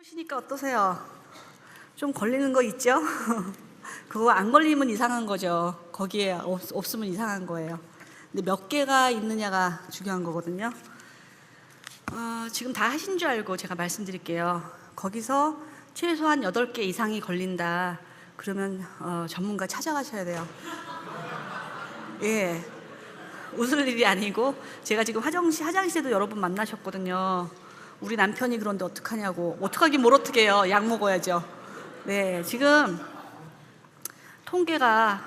보시니까 어떠세요? 좀 걸리는 거 있죠? 그거 안 걸리면 이상한 거죠. 거기에 없으면 이상한 거예요. 근데 몇 개가 있느냐가 중요한 거거든요. 지금 다 하신 줄 알고 제가 말씀드릴게요. 거기서 최소한 8개 이상이 걸린다. 그러면 전문가 찾아가셔야 돼요. 예, 웃을 일이 아니고, 제가 지금 화장실에도 여러 분 만나셨거든요. 우리 남편이 그런데 어떡하냐고. 어떡하긴 뭘 어떡 해요. 약 먹어야죠. 네, 지금 통계가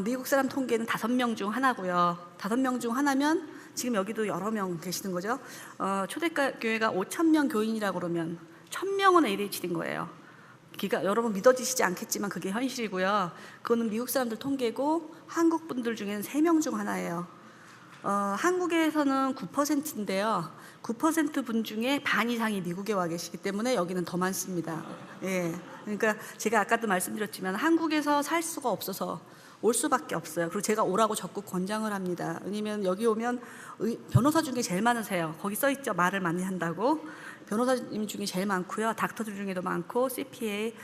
미국 사람 통계는 5명 중 하나고요. 5명 중 하나면 지금 여기도 여러 명 계시는 거죠. 초대교회가 5,000명 교인이라고 그러면 1,000명은 ADHD인 거예요. 여러분 믿어지시지 않겠지만 그게 현실이고요. 그거는 미국 사람들 통계고, 한국 분들 중에는 3명 중 하나예요. 한국에서는 9%인데요. 9% 분 중에 반 이상이 미국에 와 계시기 때문에 여기는 더 많습니다. 예. 그러니까 제가 아까도 말씀드렸지만 한국에서 살 수가 없어서 올 수밖에 없어요. 그리고 제가 오라고 적극 권장을 합니다. 왜냐면 여기 오면 변호사 중에 제일 많으세요. 거기 써 있죠. 말을 많이 한다고. 변호사님 중에 제일 많고요. 닥터들 중에도 많고, CPA,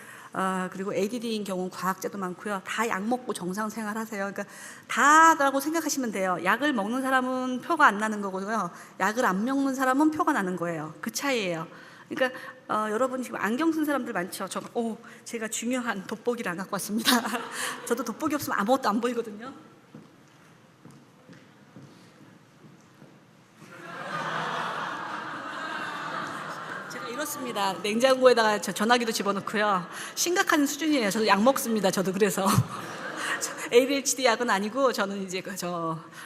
그리고 ADD인 경우는 과학자도 많고요. 다 약 먹고 정상 생활하세요. 그러니까 다라고 생각하시면 돼요. 약을 먹는 사람은 표가 안 나는 거고요. 약을 안 먹는 사람은 표가 나는 거예요. 그 차이예요. 그러니까 여러분 지금 안경 쓴 사람들 많죠. 제가 중요한 돋보기를 안 갖고 왔습니다. 저도 돋보기 없으면 아무것도 안 보이거든요. 이렇습니다. 냉장고에다가 전화기도 집어넣고요. 심각한 수준이에요. 저도 약 먹습니다. 저도 그래서 ADHD 약은 아니고 저는 이제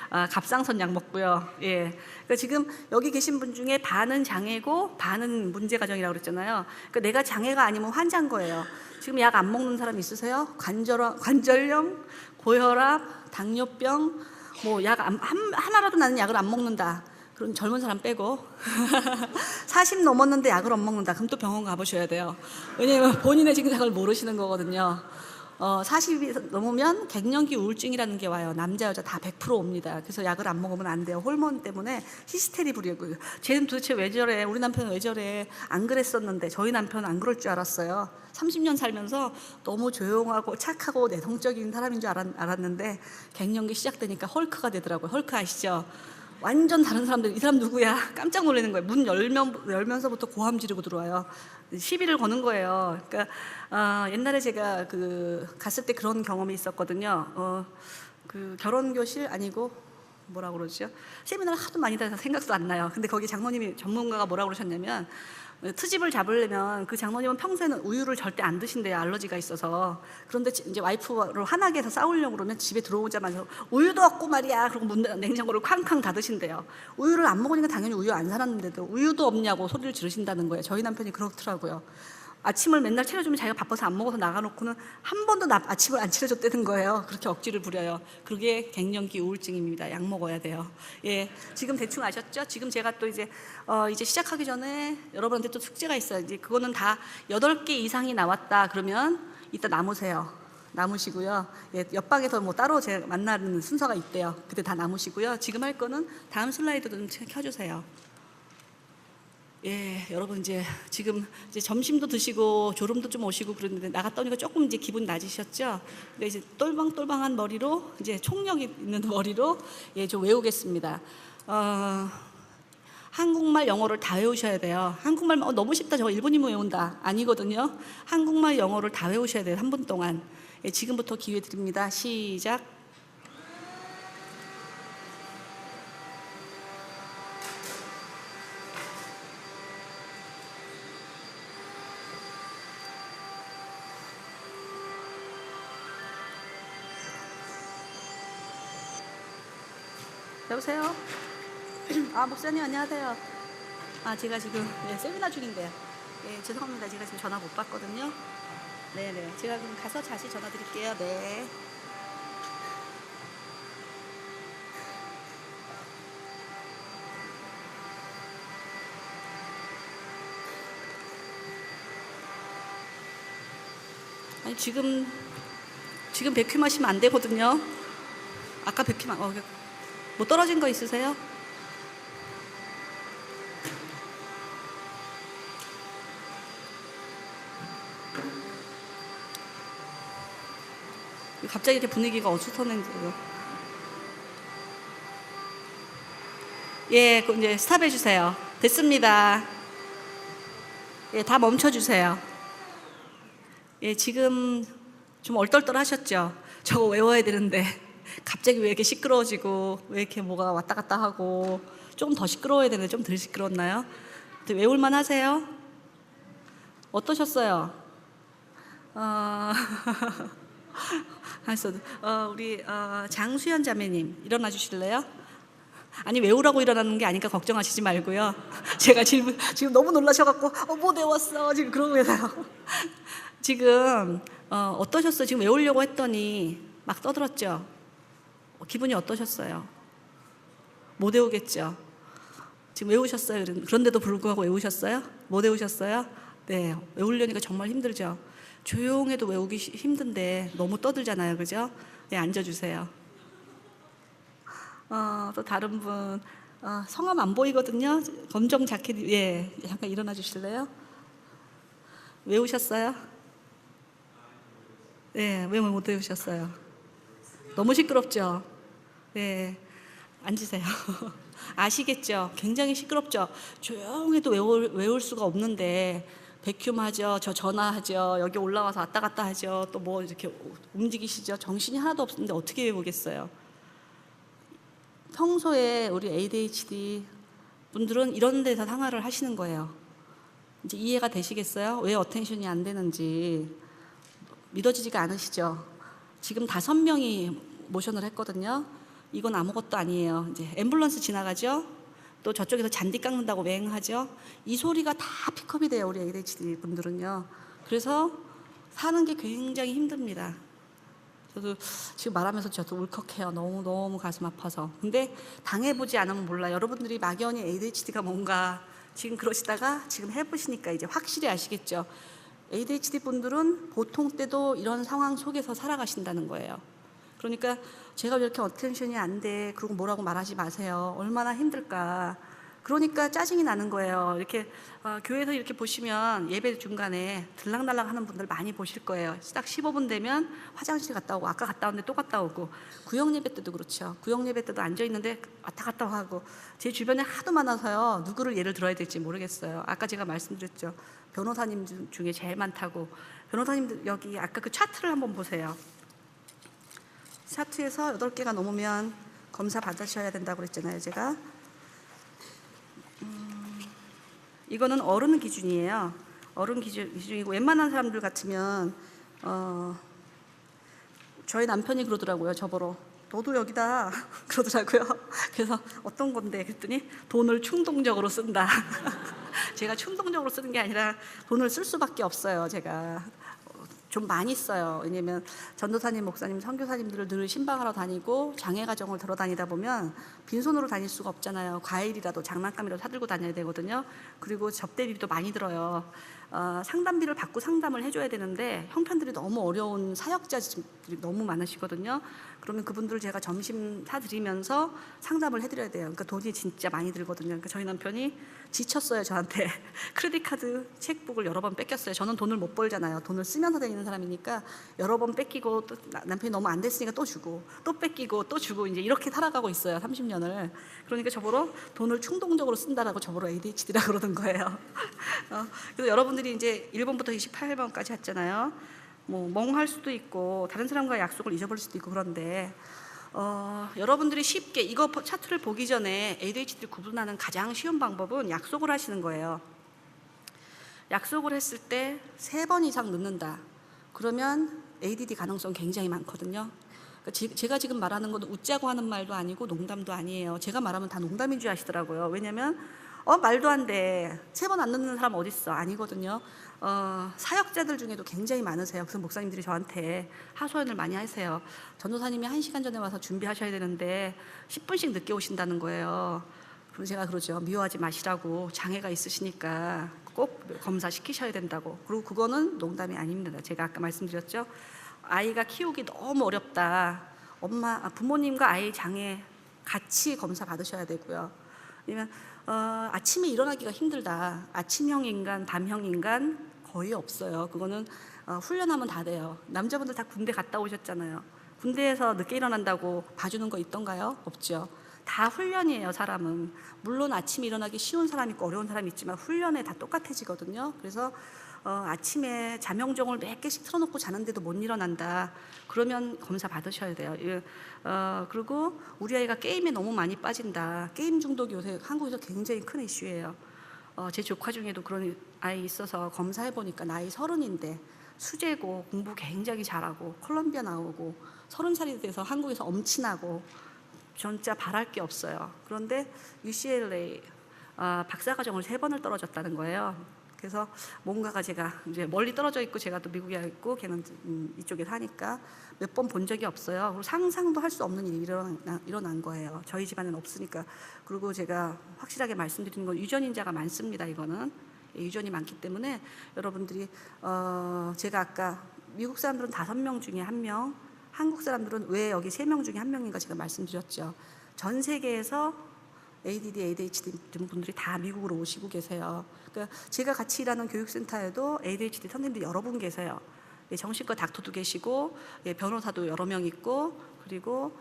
갑상선 약 먹고요. 예. 그러니까 지금 여기 계신 분 중에 반은 장애고 반은 문제 가정이라고 그랬잖아요. 그러니까 내가 장애가 아니면 환자인 거예요. 지금 약 안 먹는 사람 있으세요? 관절염, 고혈압, 당뇨병, 뭐 약 하나라도 나는 약을 안 먹는다. 그럼 젊은 사람 빼고 40 넘었는데 약을 안 먹는다. 그럼 또 병원 가보셔야 돼요. 왜냐면 본인의 증상을 모르시는 거거든요. 40이 넘으면 갱년기 우울증이라는 게 와요. 남자 여자 다 100% 옵니다. 그래서 약을 안 먹으면 안 돼요. 호르몬 때문에 히스테리 부리고. 쟤는 도대체 왜 저래? 우리 남편은 왜 저래? 안 그랬었는데. 저희 남편은 안 그럴 줄 알았어요. 30년 살면서 너무 조용하고 착하고 내성적인 사람인 줄 알았는데 갱년기 시작되니까 헐크가 되더라고요. 헐크 아시죠? 완전 다른 사람들, 이 사람 누구야? 깜짝 놀라는 거예요. 문 열면서부터 고함 지르고 들어와요. 시비를 거는 거예요. 그러니까 옛날에 제가 갔을 때 그런 경험이 있었거든요. 결혼교실 아니고 뭐라고 그러죠? 세미나를 하도 많이 다녀서 생각도 안 나요. 근데 거기 전문가가 뭐라고 그러셨냐면, 트집을 잡으려면 그 장모님은 평생은 우유를 절대 안 드신대요. 알러지가 있어서. 그런데 이제 와이프로 화나게 해서 싸우려고 그러면 집에 들어오자마자 우유도 없고 말이야. 그리고 냉장고를 쾅쾅 닫으신대요. 우유를 안 먹으니까 당연히 우유 안 사놨는데도 우유도 없냐고 소리를 지르신다는 거예요. 저희 남편이 그렇더라고요. 아침을 맨날 차려주면 자기가 바빠서 안 먹어서 나가놓고는 한 번도 아침을 안 차려줬다는 거예요. 그렇게 억지를 부려요. 그게 갱년기 우울증입니다. 약 먹어야 돼요. 예, 지금 대충 아셨죠? 지금 제가 또 이제 시작하기 전에 여러분한테 또 숙제가 있어요. 이제 그거는 다 8개 이상이 나왔다 그러면 이따 남으시고요. 예, 옆방에서 뭐 따로 제가 만나는 순서가 있대요. 그때 다 남으시고요. 지금 할 거는 다음 슬라이드 좀 켜주세요. 예, 여러분 지금 점심도 드시고 졸음도 좀 오시고 그랬는데 나갔다 오니까 조금 이제 기분 낮으셨죠? 근데 이제 똘방똘방한 머리로, 이제 총력 있는 머리로 좀 외우겠습니다. 한국말, 영어를 다 외우셔야 돼요. 한국말 너무 쉽다. 저거 일본인만 외운다. 아니거든요. 한국말, 영어를 다 외우셔야 돼요. 3분 동안. 예, 지금부터 기회 드립니다. 시작. 여보세요? 목사님 안녕하세요. 제가 지금 세미나 중인데요. 예, 죄송합니다. 제가 지금 전화 못 받거든요. 네네. 제가 그럼 가서 다시 전화 드릴게요. 네. 아니 지금 백큐 마시면 안 되거든요. 아까 백큐 뭐 떨어진 거 있으세요? 갑자기 이렇게 분위기가 어수선해지고. 예, 그럼 이제 스탑해 주세요. 됐습니다. 예, 다 멈춰 주세요. 예, 지금 좀 얼떨떨하셨죠? 저거 외워야 되는데 갑자기 왜 이렇게 시끄러워지고 왜 이렇게 뭐가 왔다 갔다 하고. 좀 더 시끄러워야 되는데 좀 덜 시끄러웠나요? 외울만 하세요? 어떠셨어요? 알았어. 우리 장수연 자매님 일어나 주실래요? 아니 외우라고 일어나는 게 아니까 걱정하시지 말고요. 제가 지금 너무 놀라셔갖고 뭐 외웠어 지금 그러고 계세요. 지금 어떠셨어요? 지금 외우려고 했더니 막 떠들었죠? 기분이 어떠셨어요? 못 외우겠죠? 지금 외우셨어요? 그런데도 불구하고 외우셨어요? 못 외우셨어요? 네, 외우려니까 정말 힘들죠? 조용해도 외우기 힘든데 너무 떠들잖아요, 그죠? 네, 앉아주세요. 또 다른 분, 성함 안 보이거든요? 검정 자켓, 예, 잠깐 일어나 주실래요? 외우셨어요? 네, 왜 못 외우셨어요? 너무 시끄럽죠? 네, 앉으세요. 아시겠죠? 굉장히 시끄럽죠? 조용해도 외울 수가 없는데 백큐ම් 하죠, 저 전화하죠, 여기 올라와서 왔다 갔다 하죠, 또 뭐 이렇게 움직이시죠? 정신이 하나도 없는데 어떻게 외우겠어요? 평소에 우리 ADHD 분들은 이런 데서 상하를 하시는 거예요. 이제 이해가 되시겠어요? 왜 어텐션이 안 되는지 믿어지지가 않으시죠? 지금 5명이 모션을 했거든요. 이건 아무것도 아니에요. 이제 앰뷸런스 지나가죠. 또 저쪽에서 잔디 깎는다고 맹하죠. 이 소리가 다 픽업이 돼요, 우리 ADHD 분들은요. 그래서 사는 게 굉장히 힘듭니다. 저도 지금 말하면서 저도 울컥해요. 너무 가슴 아파서. 근데 당해보지 않으면 몰라요. 여러분들이 막연히 ADHD가 뭔가 지금 그러시다가 지금 해보시니까 이제 확실히 아시겠죠. ADHD 분들은 보통 때도 이런 상황 속에서 살아가신다는 거예요. 그러니까 제가 왜 이렇게 어텐션이 안 돼? 그러고 뭐라고 말하지 마세요. 얼마나 힘들까. 그러니까 짜증이 나는 거예요. 이렇게 교회에서 이렇게 보시면 예배 중간에 들락날락 하는 분들 많이 보실 거예요. 딱 15분 되면 화장실 갔다 오고, 아까 갔다 왔는데 또 갔다 오고, 구역 예배 때도 그렇죠. 구역 예배 때도 앉아 있는데 왔다 갔다 하고. 제 주변에 하도 많아서요, 누구를 예를 들어야 될지 모르겠어요. 아까 제가 말씀드렸죠. 변호사님 중에 제일 많다고. 변호사님들 여기 아까 그 차트를 한번 보세요. 차트에서 8개가 넘으면 검사 받으셔야 된다고 그랬잖아요, 제가. 이거는 어른 기준이에요. 어른 기준이고, 웬만한 사람들 같으면 저희 남편이 그러더라고요, 저보러. 너도 여기다 그러더라고요. 그래서 어떤 건데 그랬더니 돈을 충동적으로 쓴다. 제가 충동적으로 쓰는 게 아니라 돈을 쓸 수밖에 없어요, 제가. 좀 많이 써요. 왜냐면 전도사님, 목사님, 선교사님들을 늘 신방하러 다니고 장애가정을 들어다니다 보면 빈손으로 다닐 수가 없잖아요. 과일이라도 장난감이라도 사들고 다녀야 되거든요. 그리고 접대비도 많이 들어요. 상담비를 받고 상담을 해줘야 되는데 형편들이 너무 어려운 사역자들이 너무 많으시거든요. 그러면 그분들 제가 점심 사드리면서 상담을 해드려야 돼요. 그러니까 돈이 진짜 많이 들거든요. 그러니까 저희 남편이 지쳤어요, 저한테. 크레딧카드, 책북을 여러 번 뺏겼어요. 저는 돈을 못 벌잖아요. 돈을 쓰면서 다니는 사람이니까 여러 번 뺏기고, 또 남편이 너무 안 됐으니까 또 주고, 또 뺏기고, 또 주고, 이제 이렇게 살아가고 있어요, 30년을. 그러니까 저보러 돈을 충동적으로 쓴다라고 저보러 ADHD라 그러는 거예요. 그래서 여러분들이 이제 1번부터 28번까지 했잖아요. 뭐 멍할 수도 있고 다른 사람과 약속을 잊어버릴 수도 있고. 그런데 여러분들이 쉽게 이거 차트를 보기 전에 ADHD를 구분하는 가장 쉬운 방법은 약속을 하시는 거예요. 약속을 했을 때 3번 이상 늦는다. 그러면 ADD 가능성 굉장히 많거든요. 그러니까 제가 지금 말하는 건 웃자고 하는 말도 아니고 농담도 아니에요. 제가 말하면 다 농담인 줄 아시더라고요. 왜냐면 말도 안 돼. 3번 안 늦는 사람 어딨어? 아니거든요. 사역자들 중에도 굉장히 많으세요. 그래서 목사님들이 저한테 하소연을 많이 하세요. 전도사님이 1시간 전에 와서 준비하셔야 되는데 10분씩 늦게 오신다는 거예요. 그럼 제가 그러죠. 미워하지 마시라고. 장애가 있으시니까 꼭 검사시키셔야 된다고. 그리고 그거는 농담이 아닙니다. 제가 아까 말씀드렸죠. 아이가 키우기 너무 어렵다. 부모님과 아이 장애 같이 검사 받으셔야 되고요. 아니면 아침에 일어나기가 힘들다. 아침형 인간, 밤형 인간 거의 없어요. 그거는 훈련하면 다 돼요. 남자분들 다 군대 갔다 오셨잖아요. 군대에서 늦게 일어난다고 봐주는 거 있던가요? 없죠. 다 훈련이에요, 사람은. 물론 아침에 일어나기 쉬운 사람이 있고 어려운 사람이 있지만 훈련에 다 똑같아지거든요. 그래서 아침에 자명종을 몇 개씩 틀어놓고 자는데도 못 일어난다. 그러면 검사 받으셔야 돼요. 그리고 우리 아이가 게임에 너무 많이 빠진다. 게임 중독이 요새 한국에서 굉장히 큰 이슈예요. 제 조카 중에도 그런 아이 있어서 검사해보니까 나이 30인데 수재고 공부 굉장히 잘하고 콜롬비아 나오고 30살이 돼서 한국에서 엄친하고 진짜 바랄 게 없어요. 그런데 UCLA 박사과정을 3번을 떨어졌다는 거예요. 그래서 뭔가가 제가 이제 멀리 떨어져 있고 제가 또 미국에 있고 걔는 이쪽에 사니까 몇 번 본 적이 없어요. 그리고 상상도 할 수 없는 일이 일어난 거예요. 저희 집안은 없으니까. 그리고 제가 확실하게 말씀드리는 건 유전인자가 많습니다. 이거는 유전이 많기 때문에 여러분들이 제가 아까 미국 사람들은 5명 중에 1명, 한국 사람들은 왜 여기 3명 중에 1명인가 제가 말씀드렸죠. 전 세계에서 ADD, ADHD 분들이 다 미국으로 오시고 계세요. 그러니까 제가 같이 일하는 교육센터에도 ADHD 선생님들이 여러 분 계세요. 정신과 닥터도 계시고 변호사도 여러 명 있고 그리고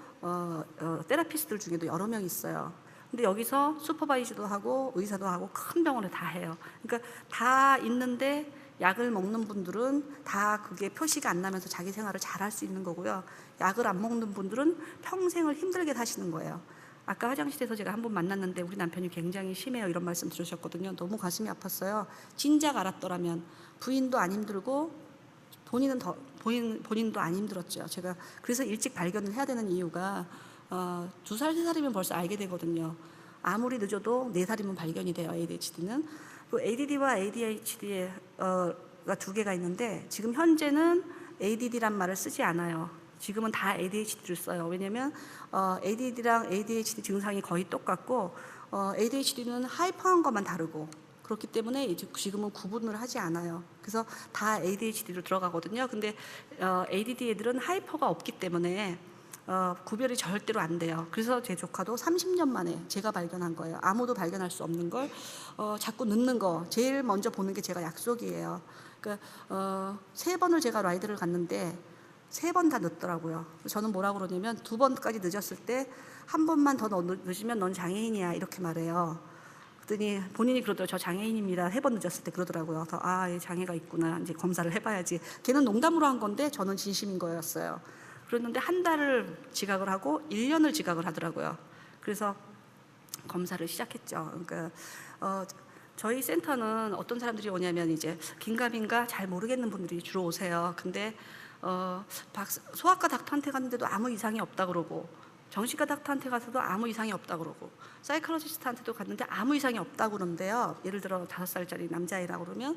테라피스트들 중에도 여러 명 있어요. 근데 여기서 슈퍼바이저도 하고 의사도 하고 큰 병원을 다 해요. 그러니까 다 있는데 약을 먹는 분들은 다 그게 표시가 안 나면서 자기 생활을 잘할 수 있는 거고요. 약을 안 먹는 분들은 평생을 힘들게 사시는 거예요. 아까 화장실에서 제가 한 번 만났는데 우리 남편이 굉장히 심해요 이런 말씀 들으셨거든요. 너무 가슴이 아팠어요. 진작 알았더라면 부인도 안 힘들고 본인도 안 힘들었죠. 제가 그래서 일찍 발견을 해야 되는 이유가 2살, 3살이면 벌써 알게 되거든요. 아무리 늦어도 4살이면 발견이 돼요. ADHD는. ADD와 ADHD가 2개가 있는데 지금 현재는 ADD란 말을 쓰지 않아요. 지금은 다 ADHD를 써요. 왜냐면 ADD랑 ADHD 증상이 거의 똑같고 ADHD는 하이퍼한 것만 다르고 그렇기 때문에 이제 지금은 구분을 하지 않아요. 그래서 다 ADHD로 들어가거든요. 근데 ADD 애들은 하이퍼가 없기 때문에 구별이 절대로 안 돼요. 그래서 제 조카도 30년 만에 제가 발견한 거예요. 아무도 발견할 수 없는 걸 자꾸 늦는 거 제일 먼저 보는 게 제가 약속이에요. 그러니까 3번을 제가 라이드를 갔는데 3번 다 늦더라고요. 저는 뭐라고 그러냐면 2번까지 늦었을 때 한 번만 더 늦으면 넌 장애인이야 이렇게 말해요. 그랬더니 본인이 그러더라고요. 저 장애인입니다. 3번 늦었을 때 그러더라고요. 그래서 얘 장애가 있구나. 이제 검사를 해봐야지. 걔는 농담으로 한 건데 저는 진심인 거였어요. 그랬는데 한 달을 지각을 하고 1년을 지각을 하더라고요. 그래서 검사를 시작했죠. 그러니까 저희 센터는 어떤 사람들이 오냐면 이제 긴가민가 잘 모르겠는 분들이 주로 오세요. 근데 소아과 닥터한테 갔는데도 아무 이상이 없다 그러고 정신과 닥터한테 가서도 아무 이상이 없다 그러고 사이클로지스트한테도 갔는데 아무 이상이 없다 그러는데요. 예를 들어 5살짜리 남자아이라고 그러면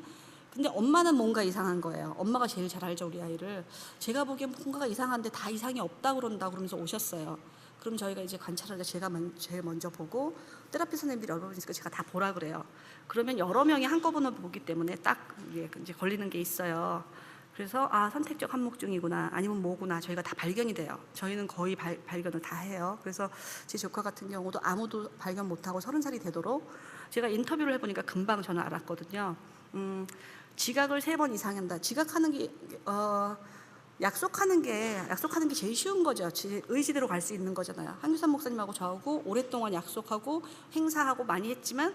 근데 엄마는 뭔가 이상한 거예요. 엄마가 제일 잘 알죠, 우리 아이를. 제가 보기엔 뭔가가 이상한데 다 이상이 없다 그런다 그러면서 오셨어요. 그럼 저희가 이제 관찰을 제가 제일 먼저 보고 테라피 선생님들이 여러 분 있으니까 제가 다 보라 그래요. 그러면 여러 명이 한꺼번에 보기 때문에 딱 이제 걸리는 게 있어요. 그래서 선택적 한목증이구나 아니면 뭐구나 저희가 다 발견이 돼요. 저희는 거의 발견을 다 해요. 그래서 제 조카 같은 경우도 아무도 발견 못하고 30살이 되도록 제가 인터뷰를 해보니까 금방 저는 알았거든요. 지각을 3번 이상 한다. 지각하는 게 약속하는 게 제일 쉬운 거죠. 의지대로 갈 수 있는 거잖아요. 한규선 목사님하고 저하고 오랫동안 약속하고 행사하고 많이 했지만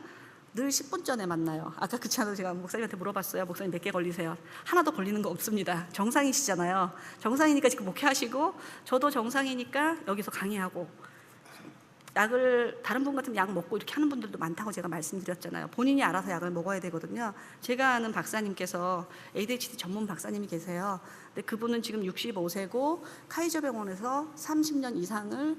늘 10분 전에 만나요. 아까 그 차도 제가 목사님한테 물어봤어요. 목사님 몇 개 걸리세요? 하나도 걸리는 거 없습니다. 정상이시잖아요. 정상이니까 지금 목회하시고 저도 정상이니까 여기서 강의하고 약을 다른 분 같으면 약 먹고 이렇게 하는 분들도 많다고 제가 말씀드렸잖아요. 본인이 알아서 약을 먹어야 되거든요. 제가 아는 박사님께서 ADHD 전문 박사님이 계세요. 근데 그분은 지금 65세고 카이저 병원에서 30년 이상을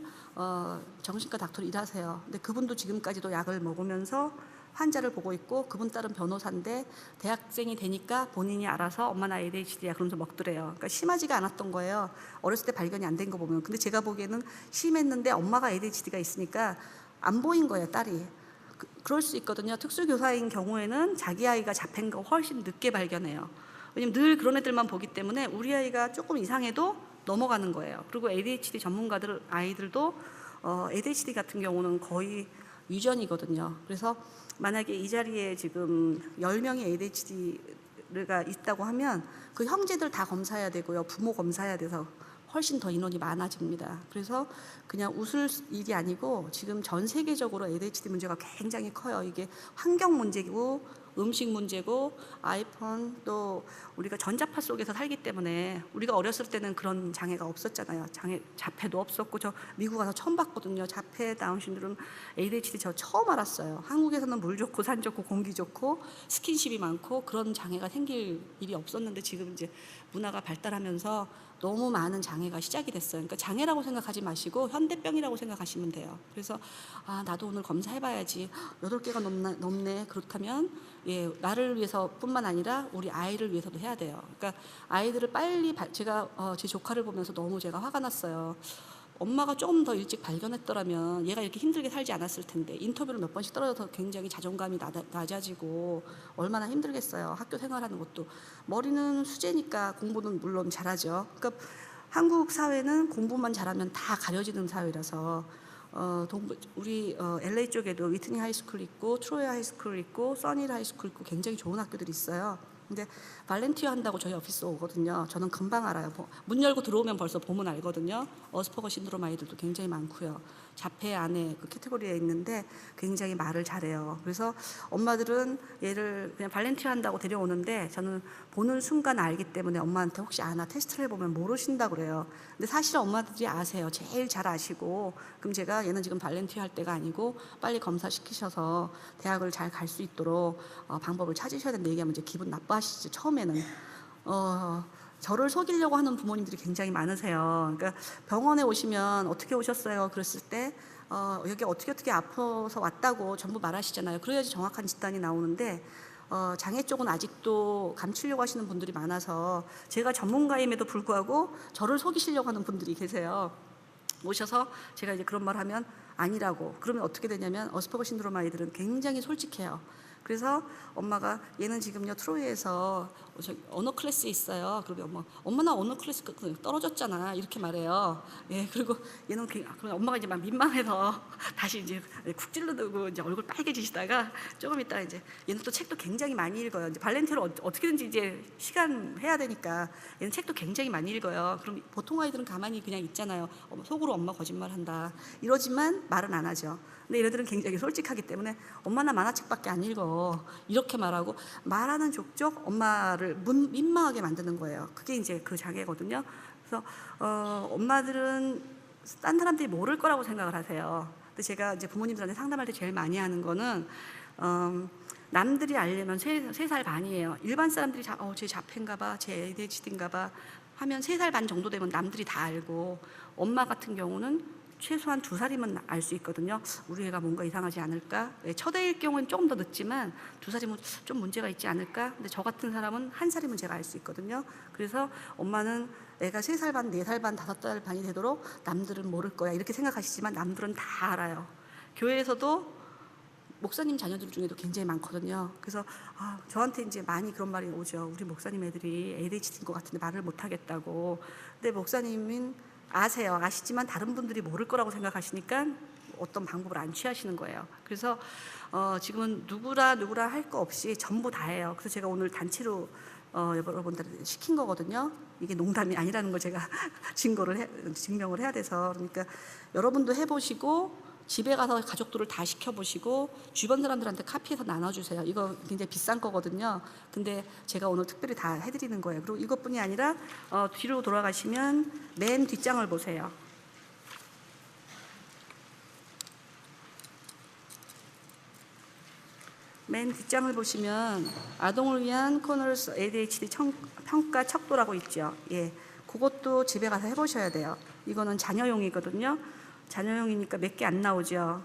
정신과 닥터로 일하세요. 근데 그분도 지금까지도 약을 먹으면서 환자를 보고 있고 그분 딸은 변호사인데 대학생이 되니까 본인이 알아서 엄마 나 ADHD야 그러면서 먹더래요. 그러니까 심하지가 않았던 거예요. 어렸을 때 발견이 안 된 거 보면. 근데 제가 보기에는 심했는데 엄마가 ADHD가 있으니까 안 보인 거예요, 딸이. 그럴 수 있거든요. 특수교사인 경우에는 자기 아이가 잡힌 거 훨씬 늦게 발견해요. 왜냐면 늘 그런 애들만 보기 때문에 우리 아이가 조금 이상해도 넘어가는 거예요. 그리고 ADHD 전문가들 아이들도 ADHD 같은 경우는 거의 유전이거든요. 그래서 만약에 이 자리에 지금 10명의 ADHD가 있다고 하면 그 형제들 다 검사해야 되고요. 부모 검사해야 돼서 훨씬 더 인원이 많아집니다. 그래서 그냥 웃을 일이 아니고 지금 전 세계적으로 ADHD 문제가 굉장히 커요. 이게 환경 문제고 음식 문제고 아이폰, 또 우리가 전자파 속에서 살기 때문에, 우리가 어렸을 때는 그런 장애가 없었잖아요. 자폐도 없었고, 저 미국 가서 처음 봤거든요. 자폐 다운 신드롬 ADHD 저 처음 알았어요. 한국에서는 물 좋고 산 좋고 공기 좋고 스킨십이 많고 그런 장애가 생길 일이 없었는데, 지금 이제 문화가 발달하면서 너무 많은 장애가 시작이 됐어요. 그러니까 장애라고 생각하지 마시고 현대병이라고 생각하시면 돼요. 그래서 나도 오늘 검사해봐야지. 8개가 넘네. 그렇다면 나를 위해서뿐만 아니라 우리 아이를 위해서도 해야 돼요. 그러니까 아이들을 빨리 제가 제 조카를 보면서 너무 제가 화가 났어요. 엄마가 조금 더 일찍 발견했더라면 얘가 이렇게 힘들게 살지 않았을 텐데, 인터뷰를 몇 번씩 떨어져서 굉장히 자존감이 낮아지고 얼마나 힘들겠어요. 학교 생활하는 것도. 머리는 수제니까 공부는 물론 잘하죠. 그러니까 한국 사회는 공부만 잘하면 다 가려지는 사회라서 우리 LA 쪽에도 위트니 하이스쿨 있고 트로이 하이스쿨 있고 써니힐 하이스쿨 있고 굉장히 좋은 학교들이 있어요. 근데 발렌티어 한다고 저희 오피스 오거든요. 저는 금방 알아요. 문 열고 들어오면 벌써 보면 알거든요. 어스퍼거 신드롬 아이들도 굉장히 많고요. 자폐 안에 그 캐테고리에 있는데 굉장히 말을 잘해요. 그래서 엄마들은 얘를 그냥 발렌티어 한다고 데려오는데, 저는 보는 순간 알기 때문에 엄마한테 혹시 테스트를 해보면 모르신다고 그래요. 근데 사실 엄마들이 아세요. 제일 잘 아시고. 그럼 제가 얘는 지금 발렌티어 할 때가 아니고 빨리 검사시키셔서 대학을 잘 갈 수 있도록 방법을 찾으셔야 된다 얘기하면 이제 기분 나빠하시죠. 처음에는 저를 속이려고 하는 부모님들이 굉장히 많으세요. 그러니까 병원에 오시면 어떻게 오셨어요? 그랬을 때 여기 어떻게 아파서 왔다고 전부 말하시잖아요. 그래야지 정확한 진단이 나오는데, 장애 쪽은 아직도 감추려고 하시는 분들이 많아서, 제가 전문가임에도 불구하고 저를 속이시려고 하는 분들이 계세요. 오셔서 제가 이제 그런 말 하면 아니라고. 그러면 어떻게 되냐면 어스퍼거 신드롬 아이들은 굉장히 솔직해요. 그래서 엄마가 얘는 지금요 트로이에서 언어 클래스에 있어요. 그러면 엄마 나 언어 클래스 떨어졌잖아 이렇게 말해요. 그리고 얘는 그럼 엄마가 이제 막 민망해서 다시 이제 쿡 찔러대고 이제 얼굴 빨개지시다가 조금 있다가 이제 얘는 또 책도 굉장히 많이 읽어요. 이제 발렌티어로 어떻게든지 이제 시간 해야 되니까 얘는 책도 굉장히 많이 읽어요. 그럼 보통 아이들은 가만히 그냥 있잖아요. 속으로 엄마 거짓말한다 이러지만 말은 안 하죠. 근데 얘네들은 굉장히 솔직하기 때문에 엄마 나 만화책밖에 안 읽어 이렇게 말하고, 말하는 족족 엄마를 민망하게 만드는 거예요. 그게 이제 그 장애거든요. 그래서 엄마들은 딴 사람들이 모를 거라고 생각을 하세요. 근데 제가 이제 부모님들한테 상담할 때 제일 많이 하는 거는 남들이 알려면 3살 반이에요. 일반 사람들이 제 자폐인가 봐, 제 ADHD인가 봐 하면 3살 반 정도 되면 남들이 다 알고, 엄마 같은 경우는 최소한 2살이면 알 수 있거든요. 우리 애가 뭔가 이상하지 않을까? 첫 애일 경우는 조금 더 늦지만 2살이면 좀 문제가 있지 않을까? 근데 저 같은 사람은 1살이면 제가 알 수 있거든요. 그래서 엄마는 애가 3살 반, 4살 반, 5살 반이 되도록 남들은 모를 거야 이렇게 생각하시지만 남들은 다 알아요. 교회에서도 목사님 자녀들 중에도 굉장히 많거든요. 그래서 저한테 이제 많이 그런 말이 오죠. 우리 목사님 애들이 ADHD인 것 같은데 말을 못 하겠다고. 근데 목사님은 아시지만 다른 분들이 모를 거라고 생각하시니까 어떤 방법을 안 취하시는 거예요. 그래서 지금은 누구라 할 거 없이 전부 다 해요. 그래서 제가 오늘 단체로 여러분들 시킨 거거든요. 이게 농담이 아니라는 걸 제가 증명을 해야 돼서. 그러니까 여러분도 해보시고 집에 가서 가족들을 다 시켜보시고 주변 사람들한테 카피해서 나눠주세요. 이거 굉장히 비싼 거거든요. 근데 제가 오늘 특별히 다 해드리는 거예요. 그리고 이것뿐이 아니라 뒤로 돌아가시면 맨 뒷장을 보세요. 맨 뒷장을 보시면 아동을 위한 코너스 ADHD 평가 척도라고 있죠. 그것도 집에 가서 해보셔야 돼요. 이거는 자녀용이거든요. 자녀용이니까 몇 개 안 나오죠.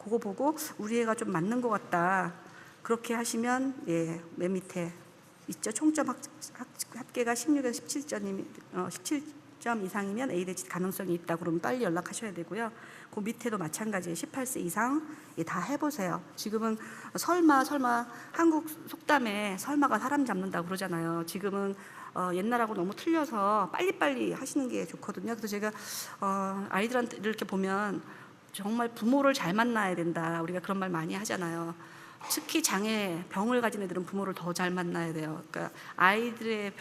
그거 보고 우리 애가 좀 맞는 것 같다. 그렇게 하시면 맨 밑에 있죠. 총점 합계가 16에서 17점 이상이면 ADHD 가능성이 있다. 그러면 빨리 연락하셔야 되고요. 그 밑에도 마찬가지예요. 18세 이상 다 해보세요. 지금은 설마 한국 속담에 설마가 사람 잡는다고 그러잖아요. 지금은 옛날하고 너무 틀려서 빨리빨리 하시는 게 좋거든요. 그래서 제가 아이들한테 이렇게 보면 정말 부모를 잘 만나야 된다. 우리가 그런 말 많이 하잖아요. 특히 병을 가진 애들은 부모를 더 잘 만나야 돼요. 그러니까 아이들의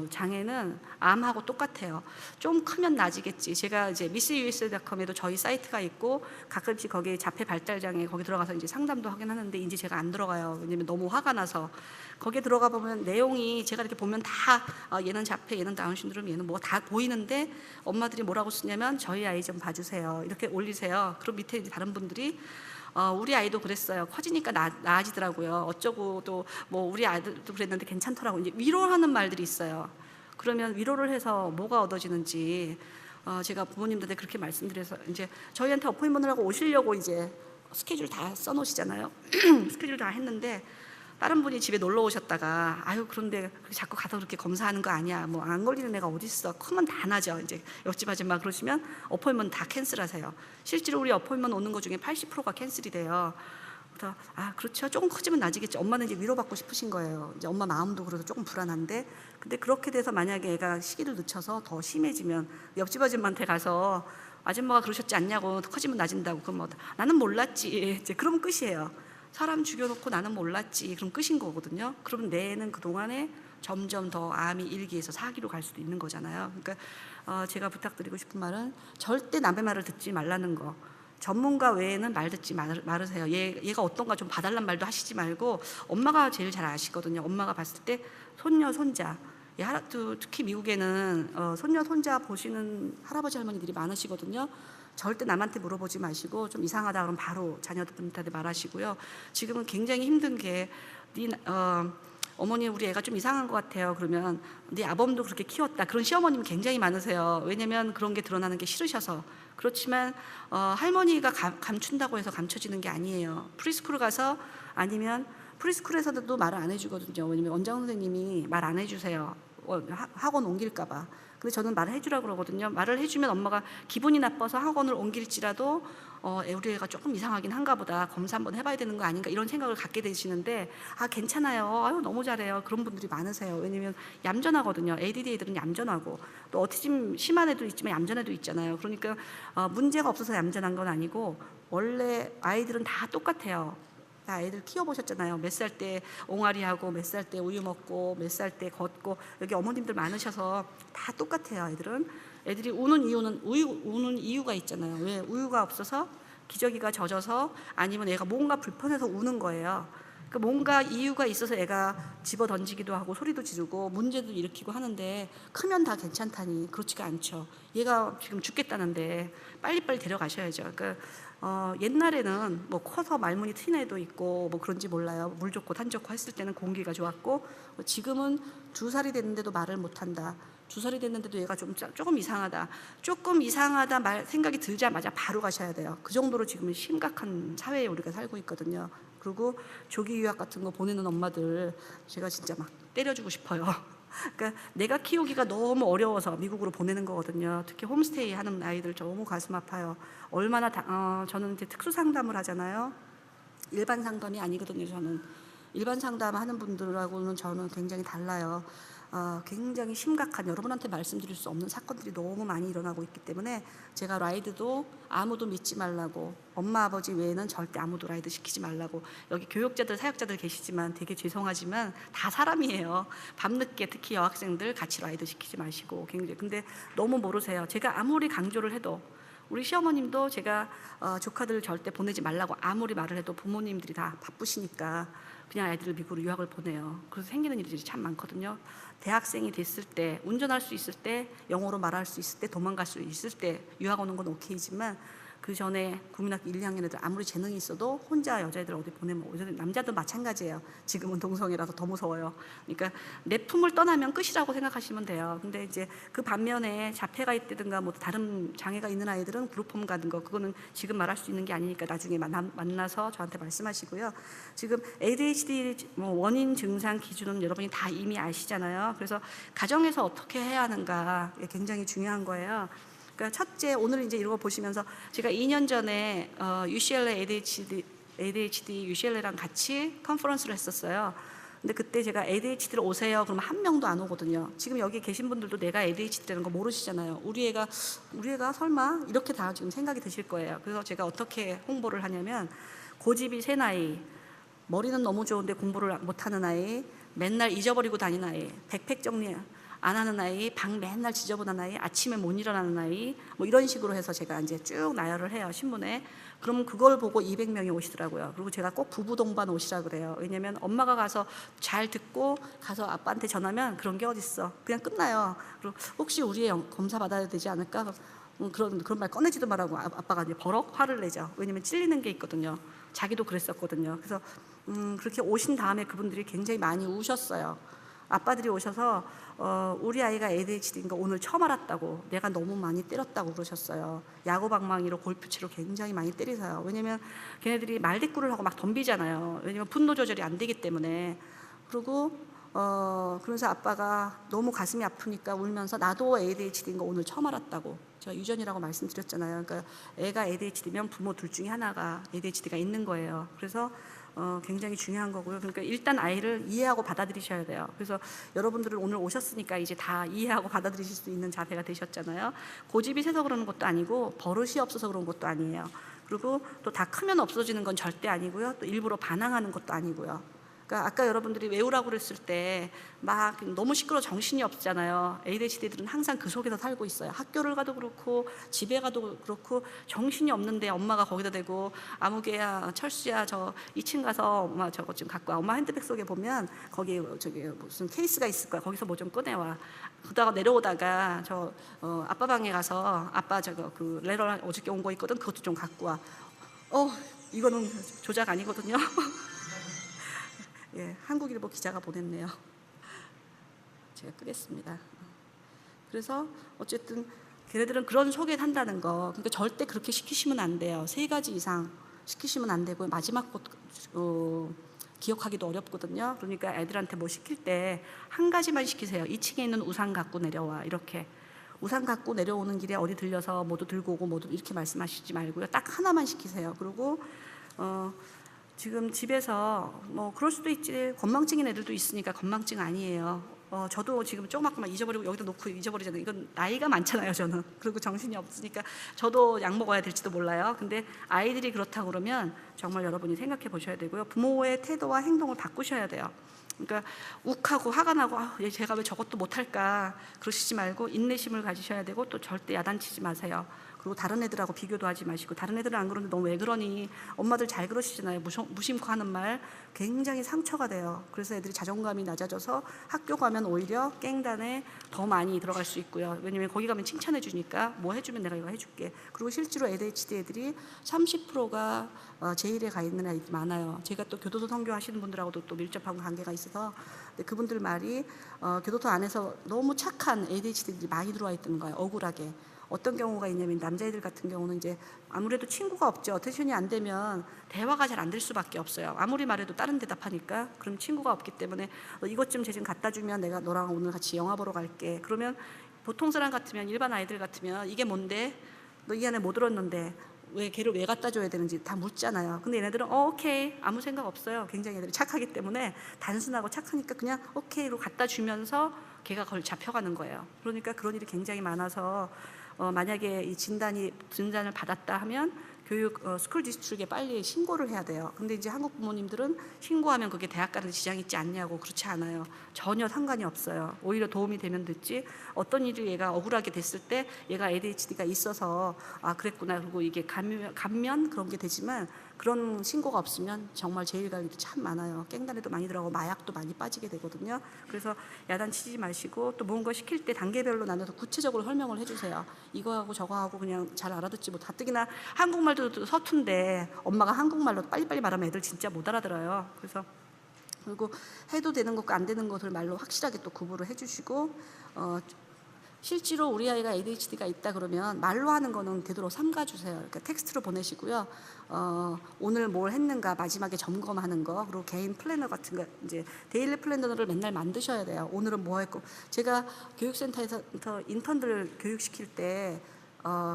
장애는 암하고 똑같아요. 좀 크면 나아지겠지. 제가 이제 missus.com에도 저희 사이트가 있고 가끔씩 거기 자폐 발달 장애 거기 들어가서 이제 상담도 하긴 하는데 이제 제가 안 들어가요. 왜냐면 너무 화가 나서. 거기에 들어가 보면 내용이 제가 이렇게 보면 다 얘는 자폐, 얘는 다운 신드롬, 얘는 뭐 다 보이는데 엄마들이 뭐라고 쓰냐면 저희 아이 좀 봐주세요. 이렇게 올리세요. 그럼 밑에 이제 다른 분들이 우리 아이도 그랬어요. 커지니까 나아지더라고요. 어쩌고도 뭐 우리 아이들도 그랬는데 괜찮더라고. 이제 위로하는 말들이 있어요. 그러면 위로를 해서 뭐가 얻어지는지 제가 부모님들한테 그렇게 말씀드려서 이제 저희한테 어포인트를 하고 오시려고 이제 스케줄 다 써놓으시잖아요. 스케줄 다 했는데 다른 분이 집에 놀러 오셨다가 아유 그런데 자꾸 가서 그렇게 검사하는 거 아니야. 뭐 안 걸리는 애가 어디 있어. 크면 다 나죠. 이제 옆집 아줌마 그러시면 어포인트먼트 다 캔슬하세요. 실제로 우리 어포인트먼트 오는 것 중에 80%가 캔슬이 돼요. 그래서 그렇죠. 조금 커지면 나아지겠죠. 엄마는 이제 위로받고 싶으신 거예요. 이제 엄마 마음도 그래서 조금 불안한데 근데 그렇게 돼서 만약에 애가 시기를 늦춰서 더 심해지면 옆집 아줌마한테 가서 아줌마가 그러셨지 않냐고 커지면 나아진다고 그럼 뭐 나는 몰랐지. 이제 그러면 끝이에요. 사람 죽여놓고 나는 몰랐지. 그럼 끝인 거거든요. 그럼 내 애는 그동안에 점점 더 암이 일기에서 사기로 갈 수도 있는 거잖아요. 그러니까 제가 부탁드리고 싶은 말은 절대 남의 말을 듣지 말라는 거. 전문가 외에는 말 듣지 말으세요. 얘가 어떤가 좀 봐달란 말도 하시지 말고 엄마가 제일 잘 아시거든요. 엄마가 봤을 때 손녀, 손자 특히 미국에는 손녀, 손자 보시는 할아버지 할머니들이 많으시거든요. 절대 남한테 물어보지 마시고 좀 이상하다 그러면 바로 자녀들한테 말하시고요. 지금은 굉장히 힘든 게 어머니 우리 애가 좀 이상한 것 같아요. 그러면 네 아범도 그렇게 키웠다. 그런 시어머님 굉장히 많으세요. 왜냐면 그런 게 드러나는 게 싫으셔서. 그렇지만 할머니가 감춘다고 해서 감춰지는 게 아니에요. 프리스쿨 가서 아니면 프리스쿨에서도 말을 안 해주거든요. 왜냐면 원장 선생님이 말 안 해주세요. 학원 옮길까 봐. 근데 저는 말을 해주라고 그러거든요. 말을 해주면 엄마가 기분이 나빠서 학원을 옮길지라도 우리 애가 조금 이상하긴 한가 보다. 검사 한번 해봐야 되는 거 아닌가 이런 생각을 갖게 되시는데 괜찮아요. 아유 너무 잘해요. 그런 분들이 많으세요. 왜냐면 얌전하거든요. ADD 애들은 얌전하고 또 오티즘 심한 애도 있지만 얌전한 애도 있잖아요. 그러니까 문제가 없어서 얌전한 건 아니고 원래 아이들은 다 똑같아요. 다 애들 키워보셨잖아요. 몇 살 때 옹알이하고 몇 살 때 우유 먹고 몇 살 때 걷고 여기 어머님들 많으셔서 다 똑같아요. 애들이 우는 이유가 있잖아요. 왜 우유가 없어서 기저귀가 젖어서 아니면 애가 뭔가 불편해서 우는 거예요. 그러니까 뭔가 이유가 있어서 애가 집어 던지기도 하고 소리도 지르고 문제도 일으키고 하는데 크면 다 괜찮다니 그렇지가 않죠. 얘가 지금 죽겠다는데 빨리빨리 데려가셔야죠. 그러니까 옛날에는 뭐 커서 말문이 트인 애도 있고 뭐 그런지 몰라요. 물 좋고 탄 좋고 했을 때는 공기가 좋았고 지금은 2살이 됐는데도 말을 못한다. 2살이 됐는데도 얘가 조금 이상하다. 조금 이상하다 생각이 들자마자 바로 가셔야 돼요. 그 정도로 지금은 심각한 사회에 우리가 살고 있거든요. 그리고 조기 유학 같은 거 보내는 엄마들 제가 진짜 막 때려주고 싶어요. 그러니까 내가 키우기가 너무 어려워서 미국으로 보내는 거거든요. 특히 홈스테이 하는 아이들 너무 가슴 아파요. 얼마나 저는 이제 특수 상담을 하잖아요. 일반 상담이 아니거든요. 저는 일반 상담하는 분들하고는 저는 굉장히 달라요. 굉장히 심각한 여러분한테 말씀드릴 수 없는 사건들이 너무 많이 일어나고 있기 때문에 제가 라이드도 아무도 믿지 말라고 엄마 아버지 외에는 절대 아무도 라이드 시키지 말라고 여기 교육자들 사역자들 계시지만 되게 죄송하지만 다 사람이에요. 밤늦게 특히 여학생들 같이 라이드 시키지 마시고 굉장히 근데 너무 모르세요. 제가 아무리 강조를 해도 우리 시어머님도 제가 조카들 절대 보내지 말라고 아무리 말을 해도 부모님들이 다 바쁘시니까 그냥 아이들을 미국으로 유학을 보내요. 그래서 생기는 일들이 참 많거든요. 대학생이 됐을 때 운전할 수 있을 때 영어로 말할 수 있을 때 도망갈 수 있을 때 유학 오는 건 오케이지만 그 전에 국민학교 1, 2학년 애들 아무리 재능이 있어도 혼자 여자애들 어디 보내면 남자도 마찬가지예요. 지금은 동성애라서 더 무서워요. 그러니까 내 품을 떠나면 끝이라고 생각하시면 돼요. 근데 이제 그 반면에 자폐가 있다든가 뭐 다른 장애가 있는 아이들은 그룹홈 가는 거 그거는 지금 말할 수 있는 게 아니니까 나중에 만나서 저한테 말씀하시고요. 지금 ADHD 원인 증상 기준은 여러분이 다 이미 아시잖아요. 그래서 가정에서 어떻게 해야 하는가 굉장히 중요한 거예요. 그러니까 첫째 오늘 이제 이거 보시면서 제가 2년 전에 UCLA ADHD UCLA랑 같이 컨퍼런스를 했었어요. 근데 그때 제가 ADHD로 오세요. 그러면 한 명도 안 오거든요. 지금 여기 계신 분들도 내가 ADHD라는 거 모르시잖아요. 우리 애가 설마 이렇게 다 지금 생각이 드실 거예요. 그래서 제가 어떻게 홍보를 하냐면 고집이 세 나이 머리는 너무 좋은데 공부를 못하는 아이, 맨날 잊어버리고 다니는 아이, 백팩 정리 안 하는 아이, 방 맨날 지저분한 아이, 아침에 못 일어나는 아이, 뭐 이런 식으로 해서 제가 이제 쭉 나열을 해요, 신문에. 그럼 그걸 보고 200명이 오시더라고요. 그리고 제가 꼭 부부 동반 오시라 그래요. 왜냐면 엄마가 가서 잘 듣고 가서 아빠한테 전하면 그런 게 어딨어, 그냥 끝나요. 그리고 혹시 우리의 검사 받아야 되지 않을까? 그런 말 꺼내지도 말라고 아빠가 이제 버럭 화를 내죠. 왜냐면 찔리는 게 있거든요. 자기도 그랬었거든요. 그래서 그렇게 오신 다음에 그분들이 굉장히 많이 우셨어요. 아빠들이 오셔서 우리 아이가 ADHD인 거 오늘 처음 알았다고, 내가 너무 많이 때렸다고 그러셨어요. 야구방망이로 골프치로 굉장히 많이 때리세요. 왜냐면 걔네들이 말대꾸를 하고 막 덤비잖아요. 왜냐면 분노 조절이 안 되기 때문에. 그리고 그래서 아빠가 너무 가슴이 아프니까 울면서 나도 ADHD인 거 오늘 처음 알았다고. 제가 유전이라고 말씀드렸잖아요. 그러니까 애가 ADHD면 부모 둘 중에 하나가 ADHD가 있는 거예요. 그래서 굉장히 중요한 거고요. 그러니까 일단 아이를 이해하고 받아들이셔야 돼요. 그래서 여러분들은 오늘 오셨으니까 이제 다 이해하고 받아들이실 수 있는 자세가 되셨잖아요. 고집이 세서 그러는 것도 아니고 버릇이 없어서 그런 것도 아니에요. 그리고 또 다 크면 없어지는 건 절대 아니고요. 또 일부러 반항하는 것도 아니고요. 그러니까 아까 여러분들이 외우라고 그랬을 때 막 너무 시끄러 정신이 없잖아요. ADHD들은 항상 그 속에서 살고 있어요. 학교를 가도 그렇고 집에 가도 그렇고 정신이 없는데 엄마가 거기다 대고 아무개야 철수야 저 2층 가서 엄마 저거 좀 갖고 와. 엄마 핸드백 속에 보면 거기 저기 무슨 케이스가 있을 거야. 거기서 뭐 좀 꺼내와. 그러다가 내려오다가 저 아빠 방에 가서 아빠 저거 그 레럴 어저께 온 거 있거든. 그것도 좀 갖고 와. 이거는 조작 아니거든요. 예, 한국일보 기자가 보냈네요. 제가 끄겠습니다. 그래서 어쨌든 걔네들은 그런 속에 산다는 거. 그러니까 절대 그렇게 시키시면 안 돼요. 3가지 이상 시키시면 안 되고 마지막 것 기억하기도 어렵거든요. 그러니까 애들한테 뭐 시킬 때 한 가지만 시키세요. 2층에 있는 우산 갖고 내려와, 이렇게. 우산 갖고 내려오는 길에 어디 들려서 뭐도 들고 오고 뭐도 이렇게 말씀하시지 말고요. 딱 하나만 시키세요. 그리고 지금 집에서 뭐 그럴 수도 있지, 건망증인 애들도 있으니까 건망증 아니에요. 저도 지금 조그맣게만 잊어버리고 여기다 놓고 잊어버리잖아요. 이건 나이가 많잖아요, 저는. 그리고 정신이 없으니까 저도 약 먹어야 될지도 몰라요. 근데 아이들이 그렇다고 그러면 정말 여러분이 생각해 보셔야 되고요. 부모의 태도와 행동을 바꾸셔야 돼요. 그러니까 욱하고 화가 나고 제가 왜 저것도 못할까 그러시지 말고 인내심을 가지셔야 되고, 또 절대 야단치지 마세요. 그리고 다른 애들하고 비교도 하지 마시고, 다른 애들은 안 그러는데 너 왜 그러니? 엄마들 잘 그러시잖아요. 무심코 하는 말 굉장히 상처가 돼요. 그래서 애들이 자존감이 낮아져서 학교 가면 오히려 깽단에 더 많이 들어갈 수 있고요. 왜냐면 거기 가면 칭찬해 주니까 뭐 해주면 내가 이거 해줄게. 그리고 실제로 ADHD 애들이 30%가 제1에 가 있는 아이들이 많아요. 제가 또 교도소 선교하시는 분들하고도 또 밀접한 관계가 있어서 그분들 말이 교도소 안에서 너무 착한 ADHD들이 많이 들어와 있다는 거예요. 억울하게. 어떤 경우가 있냐면 남자애들 같은 경우는 이제 아무래도 친구가 없죠. 어텐션이 안 되면 대화가 잘 안 될 수밖에 없어요. 아무리 말해도 다른 대답하니까. 그럼 친구가 없기 때문에 이것 좀 쟤 좀 갖다 주면 내가 너랑 오늘 같이 영화 보러 갈게. 그러면 보통 사람 같으면, 일반 아이들 같으면 이게 뭔데? 너 이 안에 뭐 들었는데? 왜 걔를 왜 갖다 줘야 되는지 다 묻잖아요. 근데 얘네들은 오케이, 아무 생각 없어요. 굉장히 애들이 착하기 때문에, 단순하고 착하니까 그냥 오케이로 갖다 주면서 걔가 그걸 잡혀가는 거예요. 그러니까 그런 일이 굉장히 많아서 만약에 이 진단을 받았다 하면 스쿨 디스트릭에 빨리 신고를 해야 돼요. 근데 이제 한국 부모님들은 신고하면 그게 대학 가는 데 지장이 있지 않냐고. 그렇지 않아요. 전혀 상관이 없어요. 오히려 도움이 되면 됐지, 어떤 일이 얘가 억울하게 됐을 때 얘가 ADHD가 있어서 그랬구나, 그리고 이게 감면 그런 게 되지만, 그런 신고가 없으면 정말 제일 갈 일이 참 많아요. 깽단에도 많이 들어가고 마약도 많이 빠지게 되거든요. 그래서 야단치지 마시고, 또 뭔가 시킬 때 단계별로 나눠서 구체적으로 설명을 해주세요. 이거하고 저거하고 그냥 잘 알아듣지 못. 가뜩이나 한국말도 서툰데 엄마가 한국말로 빨리빨리 말하면 애들 진짜 못 알아들어요. 그리고 해도 되는 것과 안 되는 것을 말로 확실하게 또 구분을 해주시고, 실제로 우리 아이가 ADHD가 있다 그러면 말로 하는 거는 되도록 삼가주세요. 그러니까 텍스트로 보내시고요. 오늘 뭘 했는가 마지막에 점검하는 거, 그리고 개인 플래너 같은 거, 이제 데일리 플래너를 맨날 만드셔야 돼요. 오늘은 뭐 했고, 제가 교육센터에서 인턴들 교육시킬 때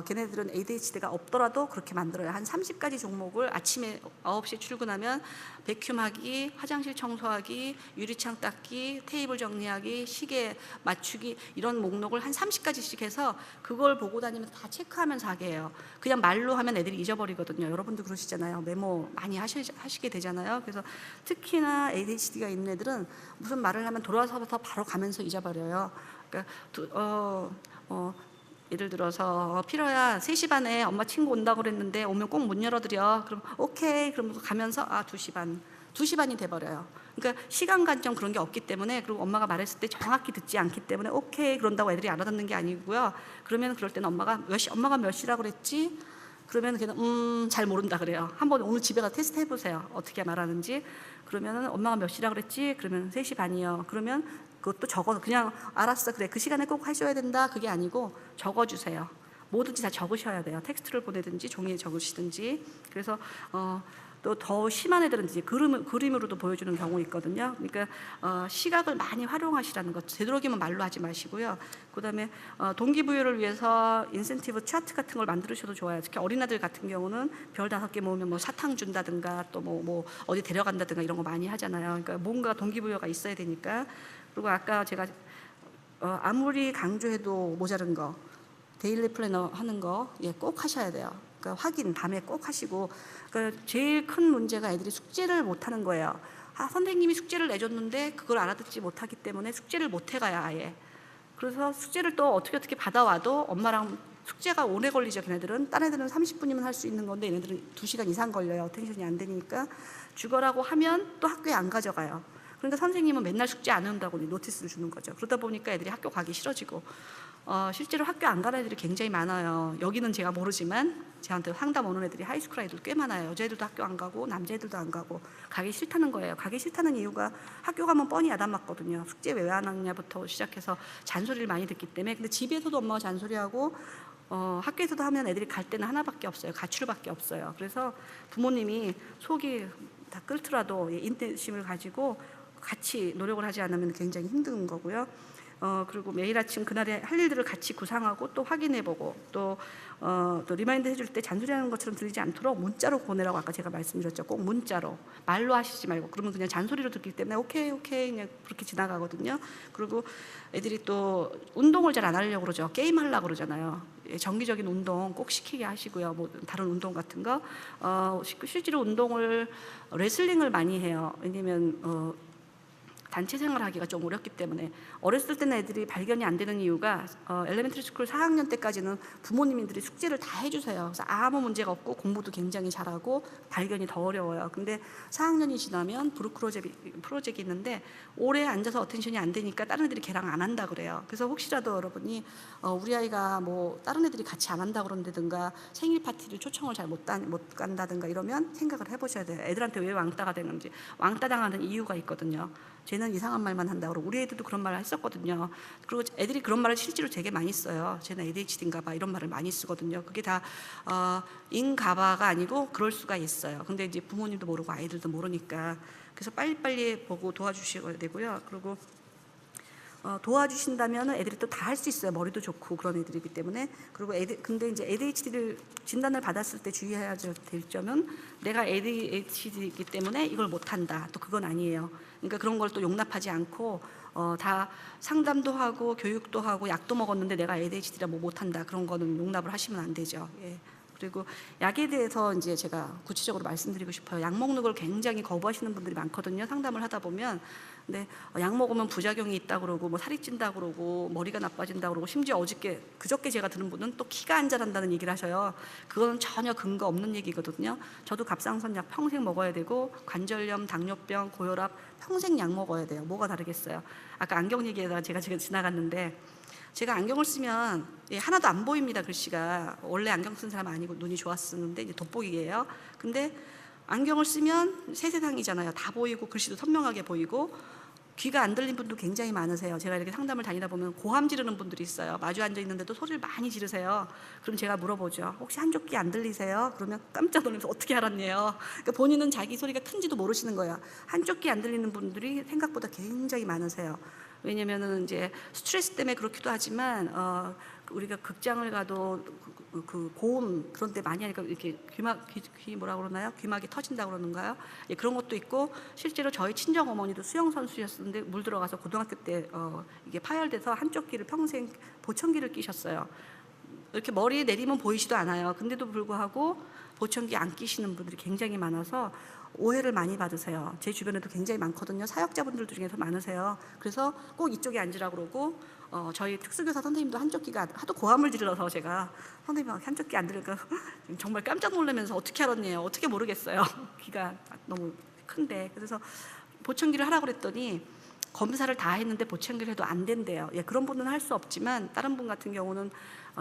걔네들은 ADHD가 없더라도 그렇게 만들어요. 한 30가지 종목을 아침에 9시에 출근하면 베큐um하기, 화장실 청소하기, 유리창 닦기, 테이블 정리하기, 시계 맞추기 이런 목록을 한 30가지씩 해서 그걸 보고 다니면서 다 체크하면서 하게 해요. 그냥 말로 하면 애들이 잊어버리거든요. 여러분도 그러시잖아요. 메모 많이 하시게 되잖아요. 그래서 특히나 ADHD가 있는 애들은 무슨 말을 하면 돌아서서 바로 가면서 잊어버려요. 그러니까 예를 들어서 피로야 3시 반에 엄마 친구 온다고 그랬는데 오면 꼭 문 열어드려. 그럼 오케이. 그러면서 가면서 2시 반. 2시 반이 돼버려요. 그러니까 시간 관점 그런 게 없기 때문에, 그리고 엄마가 말했을 때 정확히 듣지 않기 때문에 오케이 그런다고 애들이 알아듣는 게 아니고요. 그러면 그럴 때는 엄마가 몇 시라고 그랬지? 그러면 걔는 잘 모른다 그래요. 한번 오늘 집에 가서 테스트 해보세요. 어떻게 말하는지. 그러면은 엄마가 몇 시라고 그랬지? 그러면 3시 반이요. 그러면 그것도 적어서 그냥 알았어 그래 그 시간에 꼭 하셔야 된다 그게 아니고 적어주세요. 뭐든지 다 적으셔야 돼요. 텍스트를 보내든지 종이에 적으시든지. 그래서 또 더 심한 애들은 이제 그림으로도 보여주는 경우 있거든요. 그러니까 시각을 많이 활용하시라는 것. 되도록이면 말로 하지 마시고요. 그다음에 동기부여를 위해서 인센티브 차트 같은 걸 만들으셔도 좋아요. 특히 어린아들 같은 경우는 별 5개 모으면 뭐 사탕 준다든가 또 뭐 어디 데려간다든가 이런 거 많이 하잖아요. 그러니까 뭔가 동기부여가 있어야 되니까. 그리고 아까 제가 아무리 강조해도 모자른 거 데일리 플래너 하는 거 꼭 하셔야 돼요. 그러니까 확인 밤에 꼭 하시고. 그러니까 제일 큰 문제가 애들이 숙제를 못 하는 거예요. 선생님이 숙제를 내줬는데 그걸 알아듣지 못하기 때문에 숙제를 못 해가요 아예. 그래서 숙제를 또 어떻게 받아와도 엄마랑 숙제가 오래 걸리죠. 걔네들은 딴 애들은 30분이면 할 수 있는 건데 얘네들은 2시간 이상 걸려요. 텐션이 안 되니까. 죽어라고 하면 또 학교에 안 가져가요. 그러니까 선생님은 맨날 숙제 안 한다고 노티스를 주는 거죠. 그러다 보니까 애들이 학교 가기 싫어지고 실제로 학교 안 가는 애들이 굉장히 많아요. 여기는 제가 모르지만 저한테 상담 오는 애들이 하이스쿨 아이들 꽤 많아요. 여자애들도 학교 안 가고 남자애들도 안 가고 가기 싫다는 거예요. 가기 싫다는 이유가 학교 가면 뻔히 야단 맞거든요. 숙제 왜 안 하냐부터 시작해서 잔소리를 많이 듣기 때문에. 근데 집에서도 엄마가 잔소리하고 학교에서도 하면 애들이 갈 때는 하나밖에 없어요. 가출밖에 없어요. 그래서 부모님이 속이 다 끓더라도 인내심을 가지고 같이 노력을 하지 않으면 굉장히 힘든 거고요. 그리고 매일 아침 그날의 할 일들을 같이 구상하고 또 확인해보고 또 리마인드 해줄 때 잔소리하는 것처럼 들리지 않도록 문자로 보내라고 아까 제가 말씀드렸죠. 꼭 문자로. 말로 하시지 말고. 그러면 그냥 잔소리로 듣기 때문에 오케이 그냥 그렇게 지나가거든요. 그리고 애들이 또 운동을 잘 안 하려고 그러죠. 게임 하려고 그러잖아요. 정기적인 운동 꼭 시키게 하시고요. 뭐 다른 운동 같은 거. 실제로 운동을 레슬링을 많이 해요. 왜냐면 단체 생활하기가 좀 어렵기 때문에. 어렸을 때는 애들이 발견이 안 되는 이유가 엘레멘터리 스쿨 4학년 때까지는 부모님들이 숙제를 다 해주세요. 그래서 아무 문제가 없고 공부도 굉장히 잘하고 발견이 더 어려워요. 근데 4학년이 지나면 브룩 프로젝트 있는데 오래 앉아서 어텐션이 안 되니까 다른 애들이 걔랑 안 한다 그래요. 그래서 혹시라도 여러분이 우리 아이가 뭐 다른 애들이 같이 안 한다 그런다든가 생일 파티를 초청을 잘 못 간다든가 이러면 생각을 해보셔야 돼요. 애들한테 왜 왕따가 되는지. 왕따 당하는 이유가 있거든요. 쟤는 이상한 말만 한다 그러고. 우리 애들도 그런 말을 했었거든요. 그리고 애들이 그런 말을 실제로 되게 많이 써요. 쟤는 ADHD인가 봐 이런 말을 많이 쓰거든요. 그게 다 인가봐가 아니고 그럴 수가 있어요. 근데 이제 부모님도 모르고 아이들도 모르니까. 그래서 빨리빨리 보고 도와주셔야 되고요. 그리고 도와주신다면 애들이 또 다 할 수 있어요. 머리도 좋고 그런 애들이기 때문에. 그리고 근데 이제 ADHD를 진단을 받았을 때 주의해야 될 점은 내가 ADHD이기 때문에 이걸 못한다. 또 그건 아니에요. 그러니까 그런 걸 또 용납하지 않고 다 상담도 하고 교육도 하고 약도 먹었는데 내가 ADHD라 뭐 못한다. 그런 거는 용납을 하시면 안 되죠. 예. 그리고 약에 대해서 이제 제가 구체적으로 말씀드리고 싶어요. 약 먹는 걸 굉장히 거부하시는 분들이 많거든요. 상담을 하다 보면. 근데 약 먹으면 부작용이 있다 그러고 뭐 살이 찐다 그러고 머리가 나빠진다 그러고 심지어 그저께 제가 들은 분은 또 키가 안 자란다는 얘기를 하셔요. 그거는 전혀 근거 없는 얘기거든요. 저도 갑상선 약 평생 먹어야 되고 관절염, 당뇨병, 고혈압 평생 약 먹어야 돼요. 뭐가 다르겠어요. 아까 안경 얘기하다가 제가 지금 지나갔는데 제가 안경을 쓰면 하나도 안 보입니다. 글씨가. 원래 안경 쓴 사람 아니고 눈이 좋았었는데 이제 돋보기예요. 근데 안경을 쓰면 새 세상이잖아요. 다 보이고 글씨도 선명하게 보이고. 귀가 안 들린 분도 굉장히 많으세요. 제가 이렇게 상담을 다니다 보면 고함 지르는 분들이 있어요. 마주 앉아 있는데도 소리를 많이 지르세요. 그럼 제가 물어보죠. 혹시 한쪽 귀 안 들리세요? 그러면 깜짝 놀라면서 어떻게 알았네요. 그러니까 본인은 자기 소리가 큰지도 모르시는 거예요. 한쪽 귀 안 들리는 분들이 생각보다 굉장히 많으세요. 왜냐면은 이제 스트레스 때문에 그렇기도 하지만 우리가 극장을 가도 그 고음 그런 데 많이 하니까 이렇게 귀 뭐라 그러나요? 귀막이 터진다 그러는가요? 예, 그런 것도 있고 실제로 저희 친정 어머니도 수영 선수였었는데 물 들어가서 고등학교 때 이게 파열돼서 한쪽 귀를 평생 보청기를 끼셨어요. 이렇게 머리에 내리면 보이지도 않아요. 근데도 불구하고 보청기 안 끼시는 분들이 굉장히 많아서 오해를 많이 받으세요. 제 주변에도 굉장히 많거든요. 사역자분들 중에서 많으세요. 그래서 꼭 이쪽에 앉으라 그러고 저희 특수교사 선생님도 한쪽 귀가 하도 고함을 지르러서 제가 선생님 한쪽 귀 안 들으니까 정말 깜짝 놀라면서 어떻게 알았네요. 어떻게 모르겠어요. 귀가 너무 큰데. 그래서 보청기를 하라고 그랬더니 검사를 다 했는데 보청기를 해도 안 된대요. 예, 그런 분은 할 수 없지만 다른 분 같은 경우는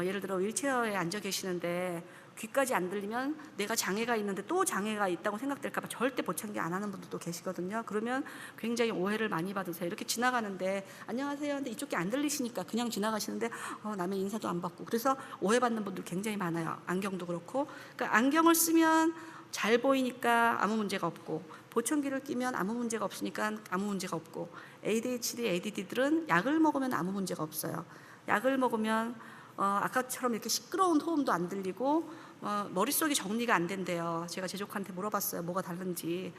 예를 들어 휠체어에 앉아 계시는데 귀까지 안 들리면 내가 장애가 있는데 또 장애가 있다고 생각될까 봐 절대 보청기 안 하는 분들도 계시거든요. 그러면 굉장히 오해를 많이 받으세요. 이렇게 지나가는데 안녕하세요 근데 이쪽 귀 안 들리시니까 그냥 지나가시는데 남의 인사도 안 받고 그래서 오해받는 분들 굉장히 많아요. 안경도 그렇고. 그러니까 안경을 쓰면 잘 보이니까 아무 문제가 없고 보청기를 끼면 아무 문제가 없으니까 아무 문제가 없고 ADHD, ADD들은 약을 먹으면 아무 문제가 없어요. 약을 먹으면 아까처럼 이렇게 시끄러운 소음도 안 들리고 머릿속이 정리가 안 된대요. 제가 제 조카한테 물어봤어요. 뭐가 다른지.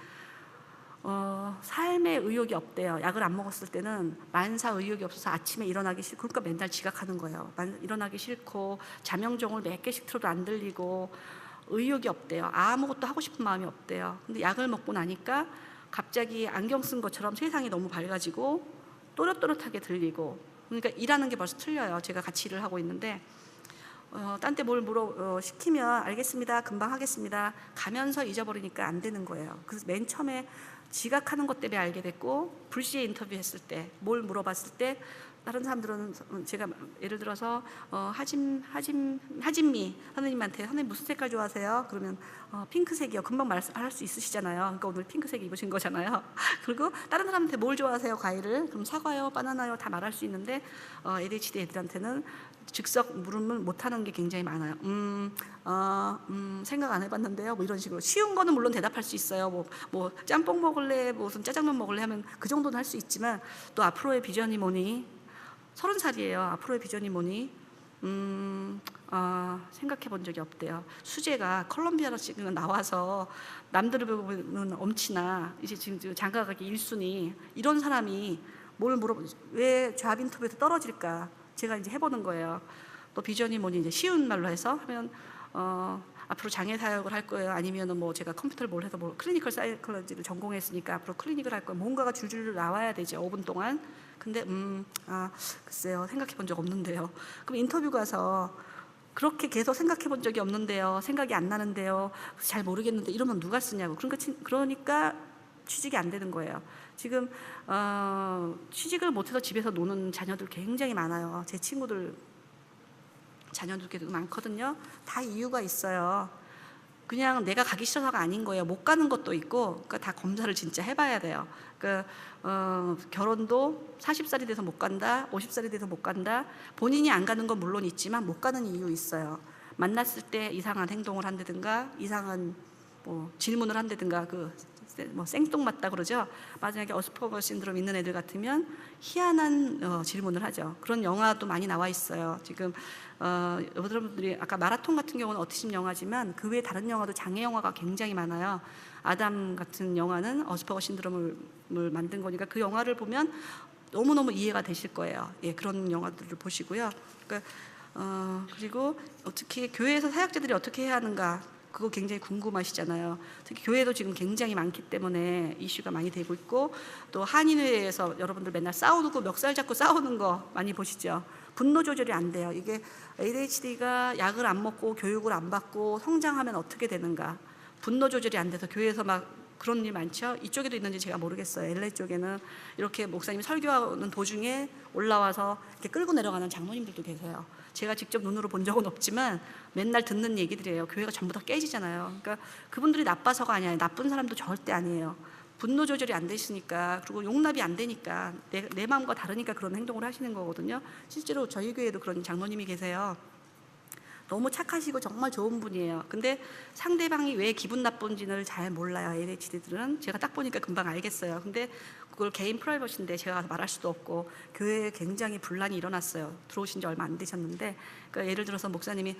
삶에 의욕이 없대요. 약을 안 먹었을 때는 만사 의욕이 없어서 아침에 일어나기 싫고 그러니까 맨날 지각하는 거예요. 일어나기 싫고 자명종을 몇 개씩 틀어도 안 들리고 의욕이 없대요. 아무것도 하고 싶은 마음이 없대요. 근데 약을 먹고 나니까 갑자기 안경 쓴 것처럼 세상이 너무 밝아지고 또렷또렷하게 들리고 그러니까 일하는 게 벌써 틀려요. 제가 같이 일을 하고 있는데 딴 때 뭘 시키면 알겠습니다. 금방 하겠습니다. 가면서 잊어버리니까 안 되는 거예요. 그래서 맨 처음에 지각하는 것 때문에 알게 됐고 불시에 인터뷰했을 때 뭘 물어봤을 때 다른 사람들은 제가 예를 들어서 하진미 선생님한테 선생님 무슨 색깔 좋아하세요? 그러면 핑크색이요. 금방 말할 수 있으시잖아요. 그러니까 오늘 핑크색 입으신 거잖아요. 그리고 다른 사람한테 뭘 좋아하세요? 과일을? 그럼 사과요, 바나나요? 다 말할 수 있는데 ADHD 애들한테는 즉석 물으면 못하는 게 굉장히 많아요. 생각 안 해봤는데요. 뭐 이런 식으로 쉬운 거는 물론 대답할 수 있어요. 뭐 짬뽕 먹을래, 무슨 짜장면 먹을래 하면 그 정도는 할 수 있지만 또 앞으로의 비전이 뭐니? 30살이에요. 앞으로의 비전이 뭐니? 생각해 본 적이 없대요. 수재가 컬럼비아로 지금 나와서 남들을 보면 엄치나 이제 지금 장가가기 1순위 이런 사람이 왜 잡 인터뷰에서 떨어질까? 제가 이제 해보는 거예요. 또 비전이 뭐니 이제 쉬운 말로 해서 하면 앞으로 장애 사역을 할 거예요. 아니면은 뭐 제가 컴퓨터를 뭘 해서 클리니컬 사이콜로지를 전공했으니까 앞으로 클리닉을 할 거예요. 뭔가가 줄줄 나와야 되죠. 5분 동안. 근데 글쎄요. 생각해 본 적 없는데요. 그럼 인터뷰 가서 그렇게 계속 생각해 본 적이 없는데요. 생각이 안 나는데요. 잘 모르겠는데 이러면 누가 쓰냐고. 그러니까 취직이 안 되는 거예요. 지금 취직을 못해서 집에서 노는 자녀들 굉장히 많아요. 제 친구들 자녀들께도 많거든요. 다 이유가 있어요. 그냥 내가 가기 싫어서가 아닌 거예요. 못 가는 것도 있고, 그러니까 다 검사를 진짜 해봐야 돼요. 그러니까 결혼도 40살이 돼서 못 간다, 50살이 돼서 못 간다. 본인이 안 가는 건 물론 있지만 못 가는 이유 있어요. 만났을 때 이상한 행동을 한다든가, 이상한 질문을 한다든가, 생뚱맞다 그러죠. 만약에 어스퍼거 신드롬 있는 애들 같으면 희한한 질문을 하죠. 그런 영화도 많이 나와 있어요. 지금 여러분들이 아까 마라톤 같은 경우는 어티즘 영화지만 그 외에 다른 영화도 장애 영화가 굉장히 많아요. 아담 같은 영화는 어스퍼거 신드롬을 만든 거니까 그 영화를 보면 너무너무 이해가 되실 거예요. 예, 그런 영화들을 보시고요. 그러니까, 그리고 어떻게 교회에서 사역자들이 어떻게 해야 하는가 그거 굉장히 궁금하시잖아요. 특히 교회도 지금 굉장히 많기 때문에 이슈가 많이 되고 있고 또 한인회에서 여러분들 맨날 싸우고 멱살 잡고 싸우는 거 많이 보시죠. 분노 조절이 안 돼요. 이게 ADHD가 약을 안 먹고 교육을 안 받고 성장하면 어떻게 되는가. 분노 조절이 안 돼서 교회에서 막 그런 일 많죠. 이쪽에도 있는지 제가 모르겠어요. LA 쪽에는 이렇게 목사님이 설교하는 도중에 올라와서 이렇게 끌고 내려가는 장로님들도 계세요. 제가 직접 눈으로 본 적은 없지만 맨날 듣는 얘기들이에요. 교회가 전부 다 깨지잖아요. 그러니까 그분들이 나빠서가 아니에요. 나쁜 사람도 절대 아니에요. 분노 조절이 안 되시니까 그리고 용납이 안 되니까 내 마음과 다르니까 그런 행동을 하시는 거거든요. 실제로 저희 교회에도 그런 장로님이 계세요. 너무 착하시고 정말 좋은 분이에요. 근데 상대방이 왜 기분 나쁜지를 잘 몰라요. ADHD들은. 제가 딱 보니까 금방 알겠어요. 근데 그걸 개인 프라이버시인데 제가 말할 수도 없고, 교회에 굉장히 분란이 일어났어요. 들어오신 지 얼마 안 되셨는데, 그러니까 예를 들어서 목사님이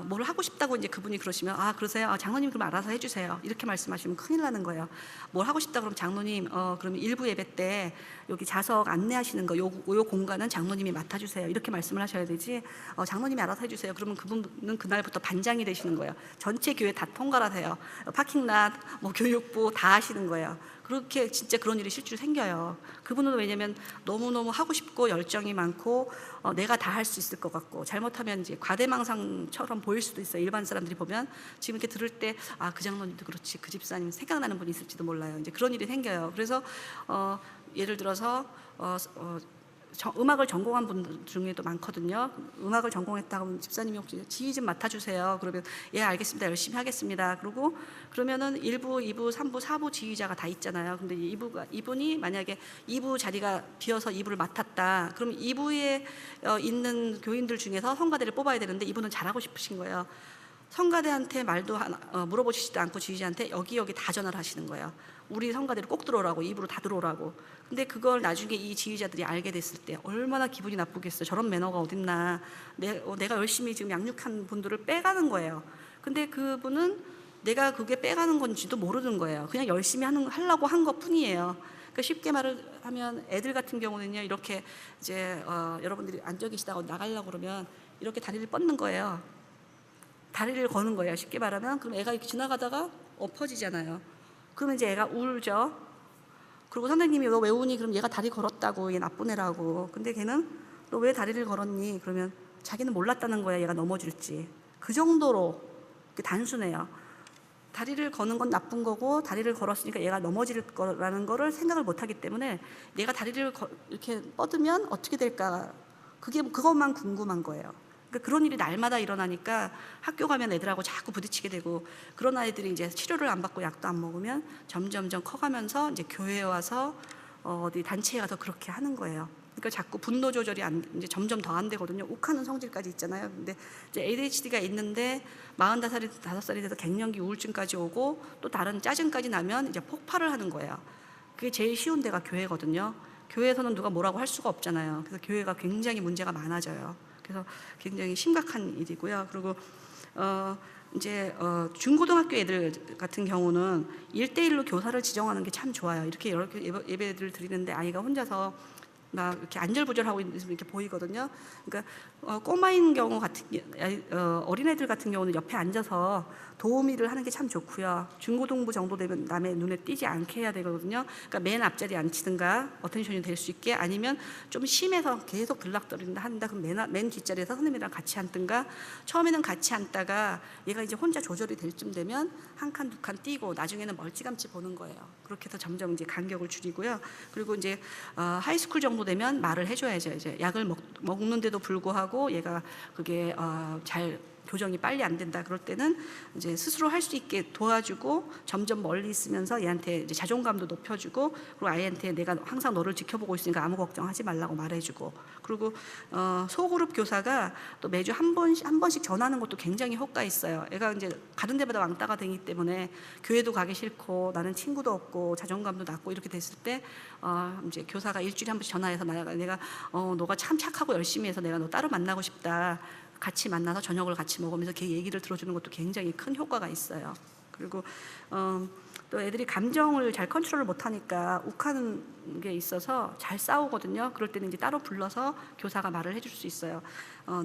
뭘 하고 싶다고 이제 그분이 그러시면, 그러세요? 장로님 그럼 알아서 해주세요. 이렇게 말씀하시면 큰일 나는 거예요. 뭘 하고 싶다 그러면 장로님 그러면 일부 예배 때 여기 자석 안내하시는 거 요 공간은 장로님이 맡아주세요. 이렇게 말씀을 하셔야 되지, 장로님이 알아서 해주세요. 그러면 그분은 그날부터 반장이 되시는 거예요. 전체 교회 다 통과라 돼요. 파킹랏, 뭐 교육부 다 하시는 거예요. 그렇게 진짜 그런 일이 실제로 생겨요. 그분은 왜냐면 너무너무 하고 싶고 열정이 많고 내가 다 할 수 있을 것 같고, 잘못하면 이제 과대망상처럼 보일 수도 있어요. 일반 사람들이 보면 지금 이렇게 들을 때 그 장로님도 그렇지, 그 집사님 생각나는 분이 있을지도 몰라요. 이제 그런 일이 생겨요. 그래서 예를 들어서 음악을 전공한 분들 중에도 많거든요. 음악을 전공했다고 하면 집사님이 혹시 지휘 좀 맡아주세요. 그러면 예 알겠습니다, 열심히 하겠습니다. 그러면은 1부, 2부, 3부, 4부 지휘자가 다 있잖아요. 근데 이분이 만약에 2부 자리가 비어서 2부를 맡았다. 그럼 2부에 있는 교인들 중에서 성가대를 뽑아야 되는데 이분은 잘하고 싶으신 거예요. 성가대한테 말도 물어보시지도 않고 지휘자한테 여기 다 전화를 하시는 거예요. 우리 성가대로 꼭 들어오라고, 입으로 다 들어오라고. 근데 그걸 나중에 이 지휘자들이 알게 됐을 때 얼마나 기분이 나쁘겠어요. 저런 매너가 어딨나. 내가 열심히 지금 양육한 분들을 빼가는 거예요. 근데 그분은 내가 그게 빼가는 건지도 모르는 거예요. 그냥 열심히 하려고 한 것 뿐이에요. 그러니까 쉽게 말을 하면 애들 같은 경우는요, 이렇게 이제 여러분들이 앉아 계시다가 나가려고 그러면 이렇게 다리를 뻗는 거예요. 다리를 거는 거예요. 쉽게 말하면. 그럼 애가 이렇게 지나가다가 엎어지잖아요. 그러면 이제 애가 울죠. 그리고 선생님이 너 왜 우니? 그럼 얘가 다리 걸었다고, 얘 나쁜 애라고. 근데 걔는 너 왜 다리를 걸었니? 그러면 자기는 몰랐다는 거야, 얘가 넘어질지. 그 정도로 단순해요. 다리를 거는 건 나쁜 거고, 다리를 걸었으니까 얘가 넘어질 거라는 거를 생각을 못 하기 때문에 내가 다리를 이렇게 뻗으면 어떻게 될까, 그것만 궁금한 거예요. 그러니까 그런 일이 날마다 일어나니까 학교 가면 애들하고 자꾸 부딪히게 되고, 그런 아이들이 이제 치료를 안 받고 약도 안 먹으면 점점점 커가면서 이제 교회에 와서 어디 단체에 가서 그렇게 하는 거예요. 그러니까 자꾸 분노 조절이 이제 점점 더 안 되거든요. 욱하는 성질까지 있잖아요. 근데 이제 ADHD가 있는데 45살이 5살이 돼서 갱년기 우울증까지 오고 또 다른 짜증까지 나면 이제 폭발을 하는 거예요. 그게 제일 쉬운 데가 교회거든요. 교회에서는 누가 뭐라고 할 수가 없잖아요. 그래서 교회가 굉장히 문제가 많아져요. 그래서 굉장히 심각한 일이고요. 그리고 이제 중고등학교 애들 같은 경우는 1대1로 교사를 지정하는 게 참 좋아요. 이렇게 여러 예배를 드리는데 아이가 혼자서 막 이렇게 안절부절하고 있으면 이렇게 보이거든요. 그러니까 꼬마인 경우 같은 어린애들 같은 경우는 옆에 앉아서 도우미를 하는 게 참 좋고요. 중고등부 정도 되면 남의 눈에 띄지 않게 해야 되거든요. 그러니까 맨 앞자리에 앉히든가 어텐션이 될 수 있게, 아니면 좀 심해서 계속 들락거린다 한다 그럼 맨 뒷자리에서 선생님이랑 같이 앉든가, 처음에는 같이 앉다가 얘가 이제 혼자 조절이 될 쯤 되면 한 칸 두 칸 띄고 나중에는 멀찌감치 보는 거예요. 그렇게 해서 점점 이제 간격을 줄이고요. 그리고 이제 하이스쿨 정도 되면 말을 해줘야죠. 이제 약을 먹는데도 불구하고 얘가 그게 잘 교정이 빨리 안 된다 그럴 때는 이제 스스로 할 수 있게 도와주고 점점 멀리 있으면서 얘한테 이제 자존감도 높여주고, 그리고 아이한테 내가 항상 너를 지켜보고 있으니까 아무 걱정하지 말라고 말해주고, 그리고 소그룹 교사가 또 매주 한 번씩 전하는 것도 굉장히 효과 있어요. 애가 이제 가는 데마다 왕따가 되기 때문에 교회도 가기 싫고 나는 친구도 없고 자존감도 낮고 이렇게 됐을 때 이제 교사가 일주일에 한 번씩 전화해서 내가 너가 참 착하고 열심히 해서 내가 너 따로 만나고 싶다. 같이 만나서 저녁을 같이 먹으면서 걔 얘기를 들어주는 것도 굉장히 큰 효과가 있어요. 그리고 또 애들이 감정을 잘 컨트롤을 못하니까 욱하는 게 있어서 잘 싸우거든요. 그럴 때는 이제 따로 불러서 교사가 말을 해줄 수 있어요.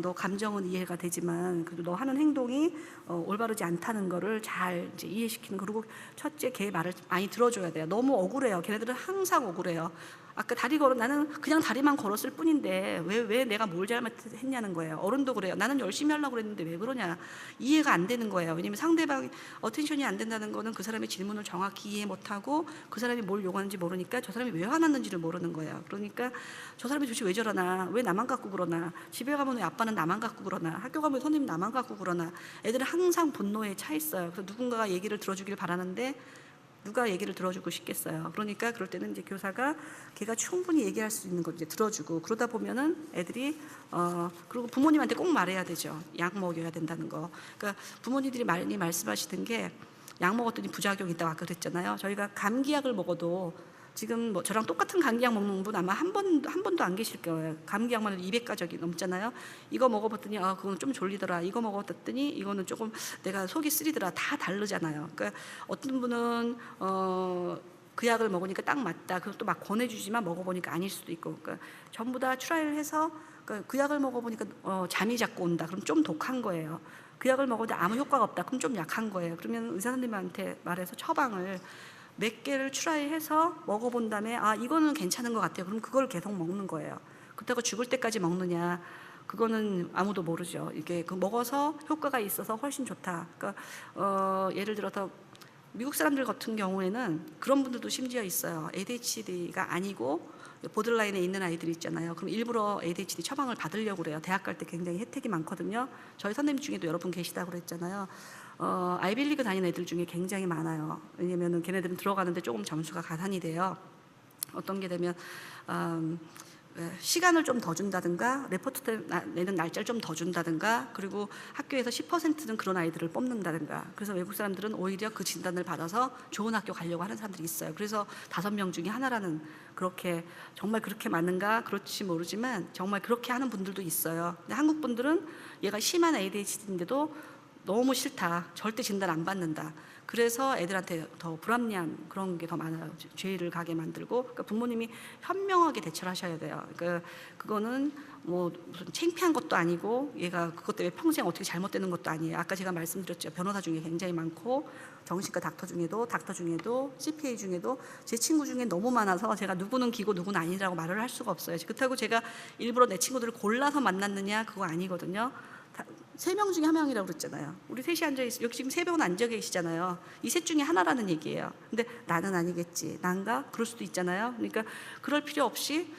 너 감정은 이해가 되지만 그래도 너 하는 행동이 올바르지 않다는 거를 잘 이제 이해시키는. 그리고 첫째, 걔 말을 많이 들어줘야 돼요. 너무 억울해요. 걔네들은 항상 억울해요. 아까 나는 그냥 다리만 걸었을 뿐인데 왜 내가 뭘 잘못했냐는 거예요. 어른도 그래요. 나는 열심히 하려고 그랬는데 왜 그러냐. 이해가 안 되는 거예요. 왜냐면 상대방 어텐션이 안 된다는 거는 그 사람의 질문을 정확히 이해 못하고 그 사람이 뭘 요구하는지 모르니까 저 사람이 왜 화났는지를 모르는 거예요. 그러니까 저 사람이 도대체 왜 저러나, 왜 나만 갖고 그러나, 집에 가면 왜 아빠는 나만 갖고 그러나, 학교 가면 선생님 나만 갖고 그러나. 애들은 항상 분노에 차 있어요. 그래서 누군가가 얘기를 들어주길 바라는데 누가 얘기를 들어주고 싶겠어요. 그러니까 그럴 때는 이제 교사가 걔가 충분히 얘기할 수 있는 걸 이제 들어주고, 그러다 보면은 애들이 그리고 부모님한테 꼭 말해야 되죠. 약 먹여야 된다는 거. 그러니까 부모님들이 많이 말씀하시던 게, 약 먹었더니 부작용이 있다고 아까 그랬잖아요. 저희가 감기약을 먹어도 지금 뭐 저랑 똑같은 감기약 먹는 분 아마 한 번도 안 계실 거예요. 감기약만 해도 200가적이 넘잖아요. 이거 먹어봤더니 그건 좀 졸리더라. 이거 먹어봤더니 이거는 조금 내가 속이 쓰리더라. 다 다르잖아요. 그러니까 어떤 분은 그 약을 먹으니까 딱 맞다. 그리고 또 막 권해주지만 먹어보니까 아닐 수도 있고. 그러니까 전부 다 트라이를 해서 그 약을 먹어보니까 잠이 자꾸 온다. 그럼 좀 독한 거예요. 그 약을 먹어도 아무 효과가 없다. 그럼 좀 약한 거예요. 그러면 의사 선생님한테 말해서 처방을 몇 개를 트라이해서 먹어본 다음에 이거는 괜찮은 것 같아요. 그럼 그걸 계속 먹는 거예요. 그렇다고 죽을 때까지 먹느냐, 그거는 아무도 모르죠. 이게 먹어서 효과가 있어서 훨씬 좋다. 그러니까 예를 들어서 미국 사람들 같은 경우에는 그런 분들도 심지어 있어요. ADHD가 아니고 보들라인에 있는 아이들이 있잖아요. 그럼 일부러 ADHD 처방을 받으려고 그래요. 대학 갈 때 굉장히 혜택이 많거든요. 저희 선생님 중에도 여러분 계시다고 그랬잖아요. 아이빌리그 다니는 애들 중에 굉장히 많아요. 왜냐면은 걔네들은 들어가는데 조금 점수가 가산이 돼요. 어떤 게 되면 시간을 좀 더 준다든가, 레포트 내는 날짜를 좀 더 준다든가, 그리고 학교에서 10%는 그런 아이들을 뽑는다든가. 그래서 외국 사람들은 오히려 그 진단을 받아서 좋은 학교 가려고 하는 사람들이 있어요. 그래서 5명 중에 하나라는, 그렇게 정말 그렇게 맞는가 그렇지 모르지만 정말 그렇게 하는 분들도 있어요. 근데 한국 분들은 얘가 심한 ADHD인데도 너무 싫다, 절대 진단 안 받는다, 그래서 애들한테 더 불합리한 그런 게 더 많아요. 죄를 가게 만들고. 그러니까 부모님이 현명하게 대처를 하셔야 돼요. 그러니까 그거는 뭐 무슨 창피한 것도 아니고 얘가 그것 때문에 평생 어떻게 잘못되는 것도 아니에요. 아까 제가 말씀드렸죠. 변호사 중에 굉장히 많고 정신과 닥터 중에도 CPA 중에도 제 친구 중에 너무 많아서 제가 누구는 기고 누구는 아니라고 말을 할 수가 없어요. 그렇다고 제가 일부러 내 친구들을 골라서 만났느냐, 그거 아니거든요. 3명 중에 1명이라고 그랬잖아요. 우리 셋이 앉아있어요. 여기 지금 3명은 앉아 계시잖아요. 이 셋 중에 하나라는 얘기예요. 근데 나는 아니겠지, 난가? 그럴 수도 있잖아요. 그러니까 그럴 필요 없이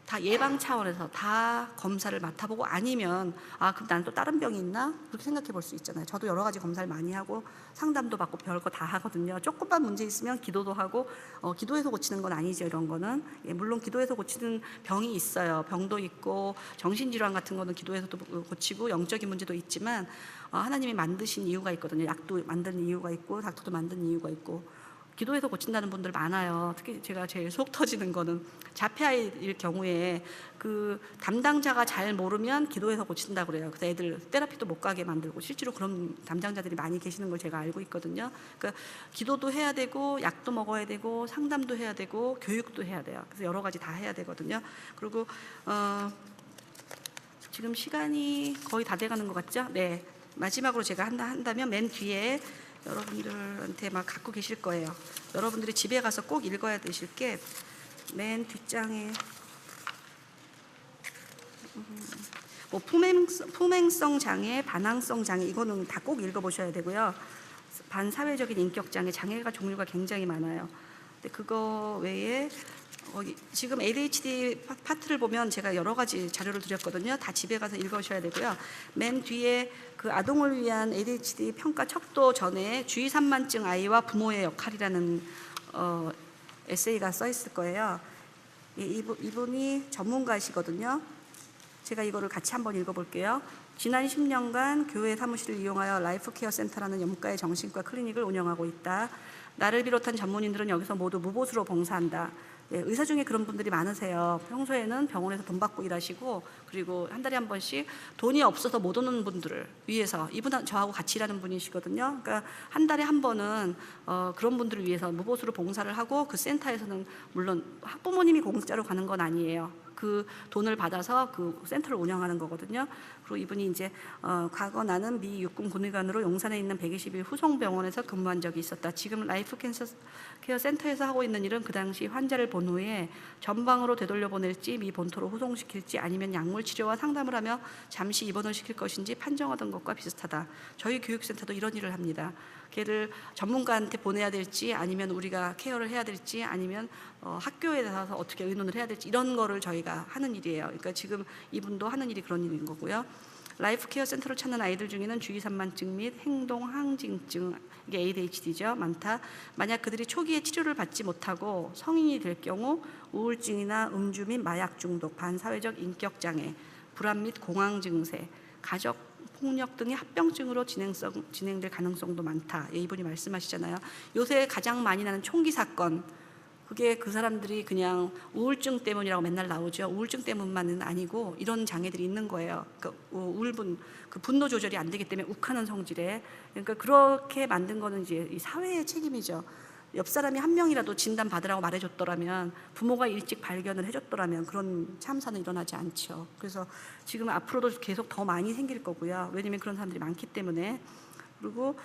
다 예방 차원에서 다 검사를 맡아보고, 아니면 그럼 나는 또 다른 병이 있나? 그렇게 생각해 볼 수 있잖아요. 저도 여러 가지 검사를 많이 하고 상담도 받고 별거 다 하거든요. 조금만 문제 있으면 기도도 하고, 기도해서 고치는 건 아니죠, 이런 거는. 물론 기도해서 고치는 병이 있어요. 병도 있고 정신질환 같은 거는 기도해서도 고치고 영적인 문제도 있지만 하나님이 만드신 이유가 있거든요. 약도 만드는 이유가 있고 닥터도 만드는 이유가 있고. 기도해서 고친다는 분들 많아요. 특히 제가 제일 속 터지는 거는 자폐아이일 경우에 그 담당자가 잘 모르면 기도해서 고친다고 그래요. 그래서 애들 테라피도 못 가게 만들고, 실제로 그런 담당자들이 많이 계시는 걸 제가 알고 있거든요. 그러니까 기도도 해야 되고 약도 먹어야 되고 상담도 해야 되고 교육도 해야 돼요. 그래서 여러 가지 다 해야 되거든요. 그리고 지금 시간이 거의 다 돼가는 것 같죠? 네. 마지막으로 제가 한다면 맨 뒤에 여러분들한테 막 갖고 계실 거예요. 여러분들이 집에 가서 꼭 읽어야 되실 게 맨 뒷장에 뭐 품행성 장애, 반항성 장애, 이거는 다 꼭 읽어보셔야 되고요. 반사회적인 인격 장애, 장애가 종류가 굉장히 많아요. 근데 그거 외에 지금 ADHD 파트를 보면 제가 여러 가지 자료를 드렸거든요. 다 집에 가서 읽으셔야 되고요. 맨 뒤에 그 아동을 위한 ADHD 평가 척도 전에 주의 산만증 아이와 부모의 역할이라는 에세이가 써 있을 거예요. 이분이 전문가시거든요. 제가 이거를 같이 한번 읽어볼게요. 지난 10년간 교회 사무실을 이용하여 라이프케어 센터라는 연구가의 정신과 클리닉을 운영하고 있다. 나를 비롯한 전문인들은 여기서 모두 무보수로 봉사한다. 의사 중에 그런 분들이 많으세요. 평소에는 병원에서 돈 받고 일하시고, 그리고 한 달에 한 번씩 돈이 없어서 못 오는 분들을 위해서, 이분 저하고 같이 일하는 분이시거든요. 그러니까 한 달에 한 번은 그런 분들을 위해서 무보수로 봉사를 하고, 그 센터에서는 물론 학부모님이 공짜로 가는 건 아니에요. 그 돈을 받아서 그 센터를 운영하는 거거든요. 그리고 이분이 이제 과거 나는 미 육군 군의관으로 용산에 있는 121 후송병원에서 근무한 적이 있었다. 지금 라이프 케어 센터에서 하고 있는 일은 그 당시 환자를 본 후에 전방으로 되돌려 보낼지 미 본토로 후송시킬지 아니면 약물 치료와 상담을 하며 잠시 입원을 시킬 것인지 판정하던 것과 비슷하다. 저희 교육센터도 이런 일을 합니다. 걔를 전문가한테 보내야 될지, 아니면 우리가 케어를 해야 될지, 아니면 학교에 가서 어떻게 의논을 해야 될지, 이런 거를 저희가 하는 일이에요. 그러니까 지금 이분도 하는 일이 그런 일인 거고요. 라이프 케어 센터를 찾는 아이들 중에는 주의 산만증 및 행동 항진증, 이게 ADHD죠, 많다. 만약 그들이 초기에 치료를 받지 못하고 성인이 될 경우 우울증이나 음주 및 마약 중독, 반사회적 인격 장애, 불안 및 공황 증세, 가족 폭력 등의 합병증으로 진행될 가능성도 많다. 이분이 말씀하시잖아요. 요새 가장 많이 나는 총기 사건, 그게 그 사람들이 그냥 우울증 때문이라고 맨날 나오죠. 우울증 때문만은 아니고 이런 장애들이 있는 거예요. 그 분노 조절이 안 되기 때문에 욱하는 성질에. 그러니까 그렇게 만든 거는 이제 이 사회의 책임이죠. 옆 사람이 한 명이라도 진단 받으라고 말해줬더라면, 부모가 일찍 발견을 해줬더라면 그런 참사는 일어나지 않죠. 그래서 지금 앞으로도 계속 더 많이 생길 거고요. 왜냐면 그런 사람들이 많기 때문에. 그리고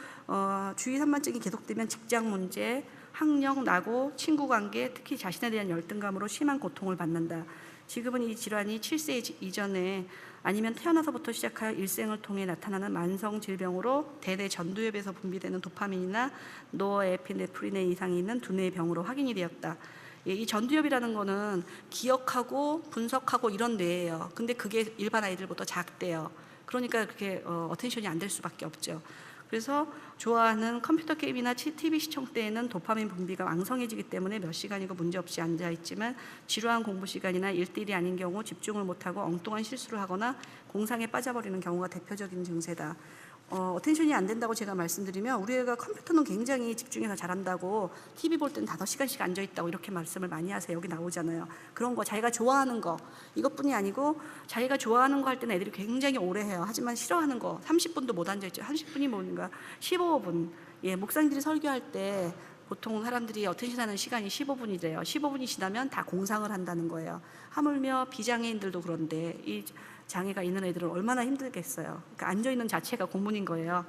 주의 산만증이 계속되면 직장 문제, 학력, 낙오, 친구 관계, 특히 자신에 대한 열등감으로 심한 고통을 받는다. 지금은 이 질환이 7세 이전에 아니면 태어나서부터 시작하여 일생을 통해 나타나는 만성 질병으로 대뇌 전두엽에서 분비되는 도파민이나 노에피네프린의 이상이 있는 두뇌의 병으로 확인이 되었다. 이 전두엽이라는 거는 기억하고 분석하고 이런 뇌예요. 근데 그게 일반 아이들보다 작대요. 그러니까 그렇게 어텐션이 안 될 수밖에 없죠. 그래서 좋아하는 컴퓨터 게임이나 TV 시청 때에는 도파민 분비가 왕성해지기 때문에 몇 시간이고 문제없이 앉아있지만, 지루한 공부 시간이나 일일이 아닌 경우 집중을 못하고 엉뚱한 실수를 하거나 공상에 빠져버리는 경우가 대표적인 증세다. 어텐션이 안 된다고 제가 말씀드리면, 우리 애가 컴퓨터는 굉장히 집중해서 잘한다고 TV 볼 때는 5시간씩 앉아있다고 이렇게 말씀을 많이 하세요. 여기 나오잖아요. 그런 거, 자기가 좋아하는 거, 이것뿐이 아니고 자기가 좋아하는 거 할 때는 애들이 굉장히 오래 해요. 하지만 싫어하는 거 30분도 못 앉아있죠. 30분이 뭔가 15분. 목사님들이 설교할 때 보통 사람들이 어텐션 하는 시간이 15분이래요. 15분이 지나면 다 공상을 한다는 거예요. 하물며 비장애인들도 그런데 이 장애가 있는 애들은 얼마나 힘들겠어요. 그러니까 앉아있는 자체가 고문인 거예요.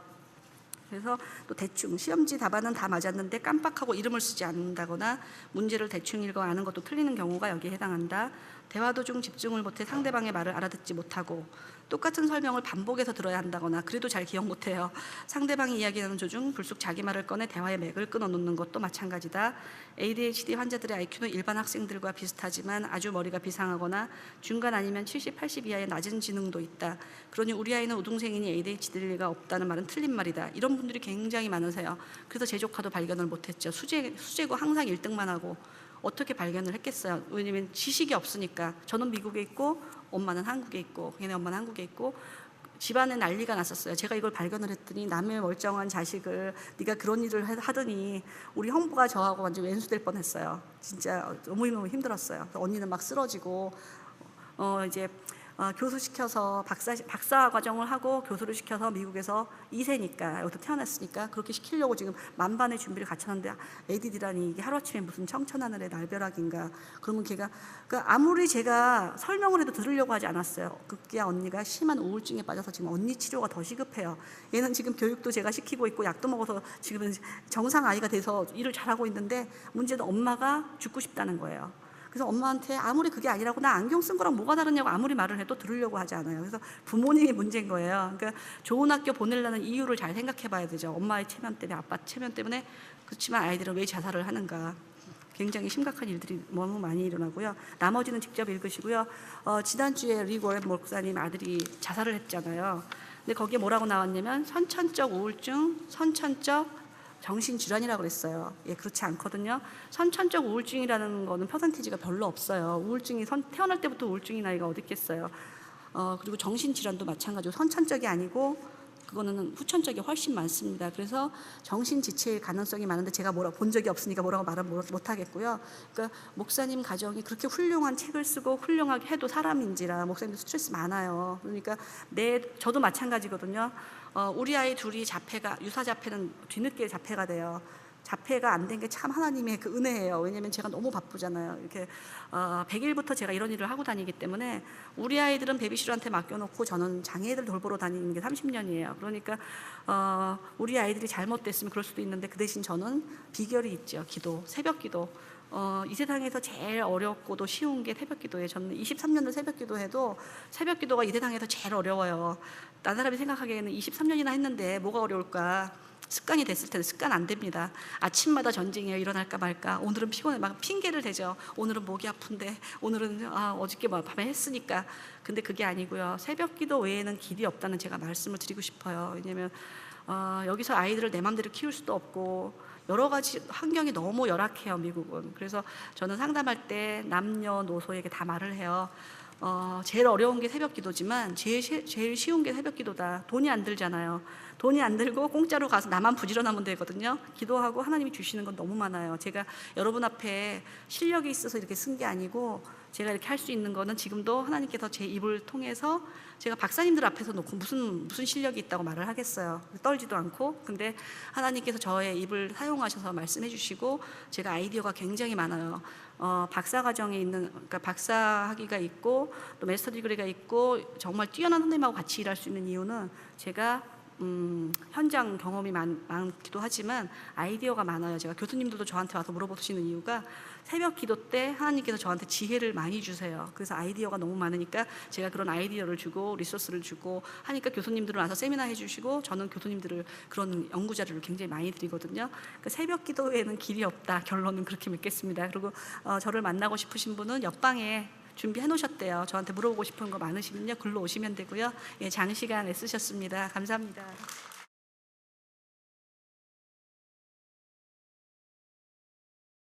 그래서 또 대충 시험지 답안은 다 맞았는데 깜빡하고 이름을 쓰지 않는다거나 문제를 대충 읽어 아는 것도 틀리는 경우가 여기에 해당한다. 대화 도중 집중을 못해 상대방의 말을 알아듣지 못하고 똑같은 설명을 반복해서 들어야 한다거나 그래도 잘 기억 못해요. 상대방이 이야기하는 도중 불쑥 자기 말을 꺼내 대화의 맥을 끊어놓는 것도 마찬가지다. ADHD 환자들의 IQ는 일반 학생들과 비슷하지만 아주 머리가 비상하거나 중간 아니면 70, 80 이하의 낮은 지능도 있다. 그러니 우리 아이는 우등생이니 ADHD일 리가 없다는 말은 틀린 말이다. 이런 분들이 굉장히 많으세요. 그래서 제 조카도 발견을 못했죠. 수재고 항상 1등만 하고 어떻게 발견을 했겠어요. 왜냐면 지식이 없으니까. 저는 미국에 있고 엄마는 한국에 있고, 걔네 엄마는 한국에 있고, 집안에 난리가 났었어요. 제가 이걸 발견을 했더니 남의 멀쩡한 자식을 네가 그런 일을 하더니 우리 형부가 저하고 완전 왼수될 뻔했어요. 진짜 너무너무 힘들었어요. 언니는 막 쓰러지고 이제 교수시켜서 박사 과정을 하고 교수를 시켜서 미국에서 2세니까 여기서 태어났으니까 그렇게 시키려고 지금 만반의 준비를 갖춰놨는데 ADD라니 이게 하루아침에 무슨 청천하늘의 날벼락인가. 그러면 걔가 그러니까 아무리 제가 설명을 해도 들으려고 하지 않았어요. 그게 언니가 심한 우울증에 빠져서 지금 언니 치료가 더 시급해요. 얘는 지금 교육도 제가 시키고 있고 약도 먹어서 지금은 정상 아이가 돼서 일을 잘하고 있는데 문제는 엄마가 죽고 싶다는 거예요. 그래서 엄마한테 아무리 그게 아니라고 나 안경 쓴 거랑 뭐가 다르냐고 아무리 말을 해도 들으려고 하지 않아요. 그래서 부모님이 문제인 거예요. 그러니까 좋은 학교 보내려는 이유를 잘 생각해 봐야 되죠. 엄마의 체면 때문에, 아빠 체면 때문에. 그렇지만 아이들은 왜 자살을 하는가. 굉장히 심각한 일들이 너무 많이 일어나고요. 나머지는 직접 읽으시고요. 지난주에 리 워렌 목사님 아들이 자살을 했잖아요. 근데 거기에 뭐라고 나왔냐면 선천적 우울증, 선천적 정신질환이라고 그랬어요. 그렇지 않거든요. 선천적 우울증이라는 거는 퍼센티지가 별로 없어요. 우울증이 태어날 때부터 우울증이 나이가 어디 있겠어요. 그리고 정신질환도 마찬가지고 선천적이 아니고 그거는 후천적이 훨씬 많습니다. 그래서 정신지체일 가능성이 많은데 제가 본 적이 없으니까 뭐라고 말을 못 하겠고요. 그러니까 목사님 가정이 그렇게 훌륭한 책을 쓰고 훌륭하게 해도 사람인지라 목사님도 스트레스 많아요. 그러니까 저도 마찬가지거든요. 우리 아이 둘이 유사 자폐는 뒤늦게 자폐가 돼요. 자폐가 안 된 게 참 하나님의 그 은혜예요. 왜냐면 제가 너무 바쁘잖아요. 이렇게 100일부터 제가 이런 일을 하고 다니기 때문에 우리 아이들은 베비시터한테 맡겨놓고 저는 장애인들 돌보러 다니는 게 30년이에요. 그러니까 우리 아이들이 잘못됐으면 그럴 수도 있는데 그 대신 저는 비결이 있죠. 기도, 새벽 기도. 이 세상에서 제일 어렵고도 쉬운 게 새벽 기도예요. 저는 23년을 새벽 기도해도 새벽 기도가 이 세상에서 제일 어려워요. 딴 사람이 생각하기에는 23년이나 했는데 뭐가 어려울까. 습관이 됐을 텐데 습관 안 됩니다. 아침마다 전쟁이에요. 일어날까 말까. 오늘은 피곤해. 막 핑계를 대죠. 오늘은 목이 아픈데, 오늘은 어저께 밤에 했으니까. 근데 그게 아니고요. 새벽 기도 외에는 길이 없다는 제가 말씀을 드리고 싶어요. 왜냐면 여기서 아이들을 내 맘대로 키울 수도 없고 여러 가지 환경이 너무 열악해요, 미국은. 그래서 저는 상담할 때 남녀노소에게 다 말을 해요. 제일 어려운 게 새벽 기도지만 제일 쉬운 게 새벽 기도다. 돈이 안 들잖아요. 돈이 안 들고 공짜로 가서 나만 부지런하면 되거든요. 기도하고 하나님이 주시는 건 너무 많아요. 제가 여러분 앞에 실력이 있어서 이렇게 쓴 게 아니고 제가 이렇게 할 수 있는 거는 지금도 하나님께서 제 입을 통해서 제가 박사님들 앞에서 놓고 무슨 실력이 있다고 말을 하겠어요. 떨지도 않고. 근데 하나님께서 저의 입을 사용하셔서 말씀해 주시고 제가 아이디어가 굉장히 많아요. 박사과정에 있는, 그러니까 박사학위가 있고 또 마스터 디그리가 있고 정말 뛰어난 선생님하고 같이 일할 수 있는 이유는 제가 현장 경험이 많기도 하지만 아이디어가 많아요. 제가 교수님들도 저한테 와서 물어보시는 이유가 새벽 기도 때 하나님께서 저한테 지혜를 많이 주세요. 그래서 아이디어가 너무 많으니까 제가 그런 아이디어를 주고 리소스를 주고 하니까 교수님들은 와서 세미나 해주시고 저는 교수님들을 그런 연구 자료를 굉장히 많이 드리거든요. 그러니까 새벽 기도에는 길이 없다. 결론은 그렇게 맺겠습니다. 그리고 저를 만나고 싶으신 분은 옆방에 준비해 놓으셨대요. 저한테 물어보고 싶은 거 많으시면요 글로 오시면 되고요. 예, 장시간 애쓰셨습니다. 감사합니다.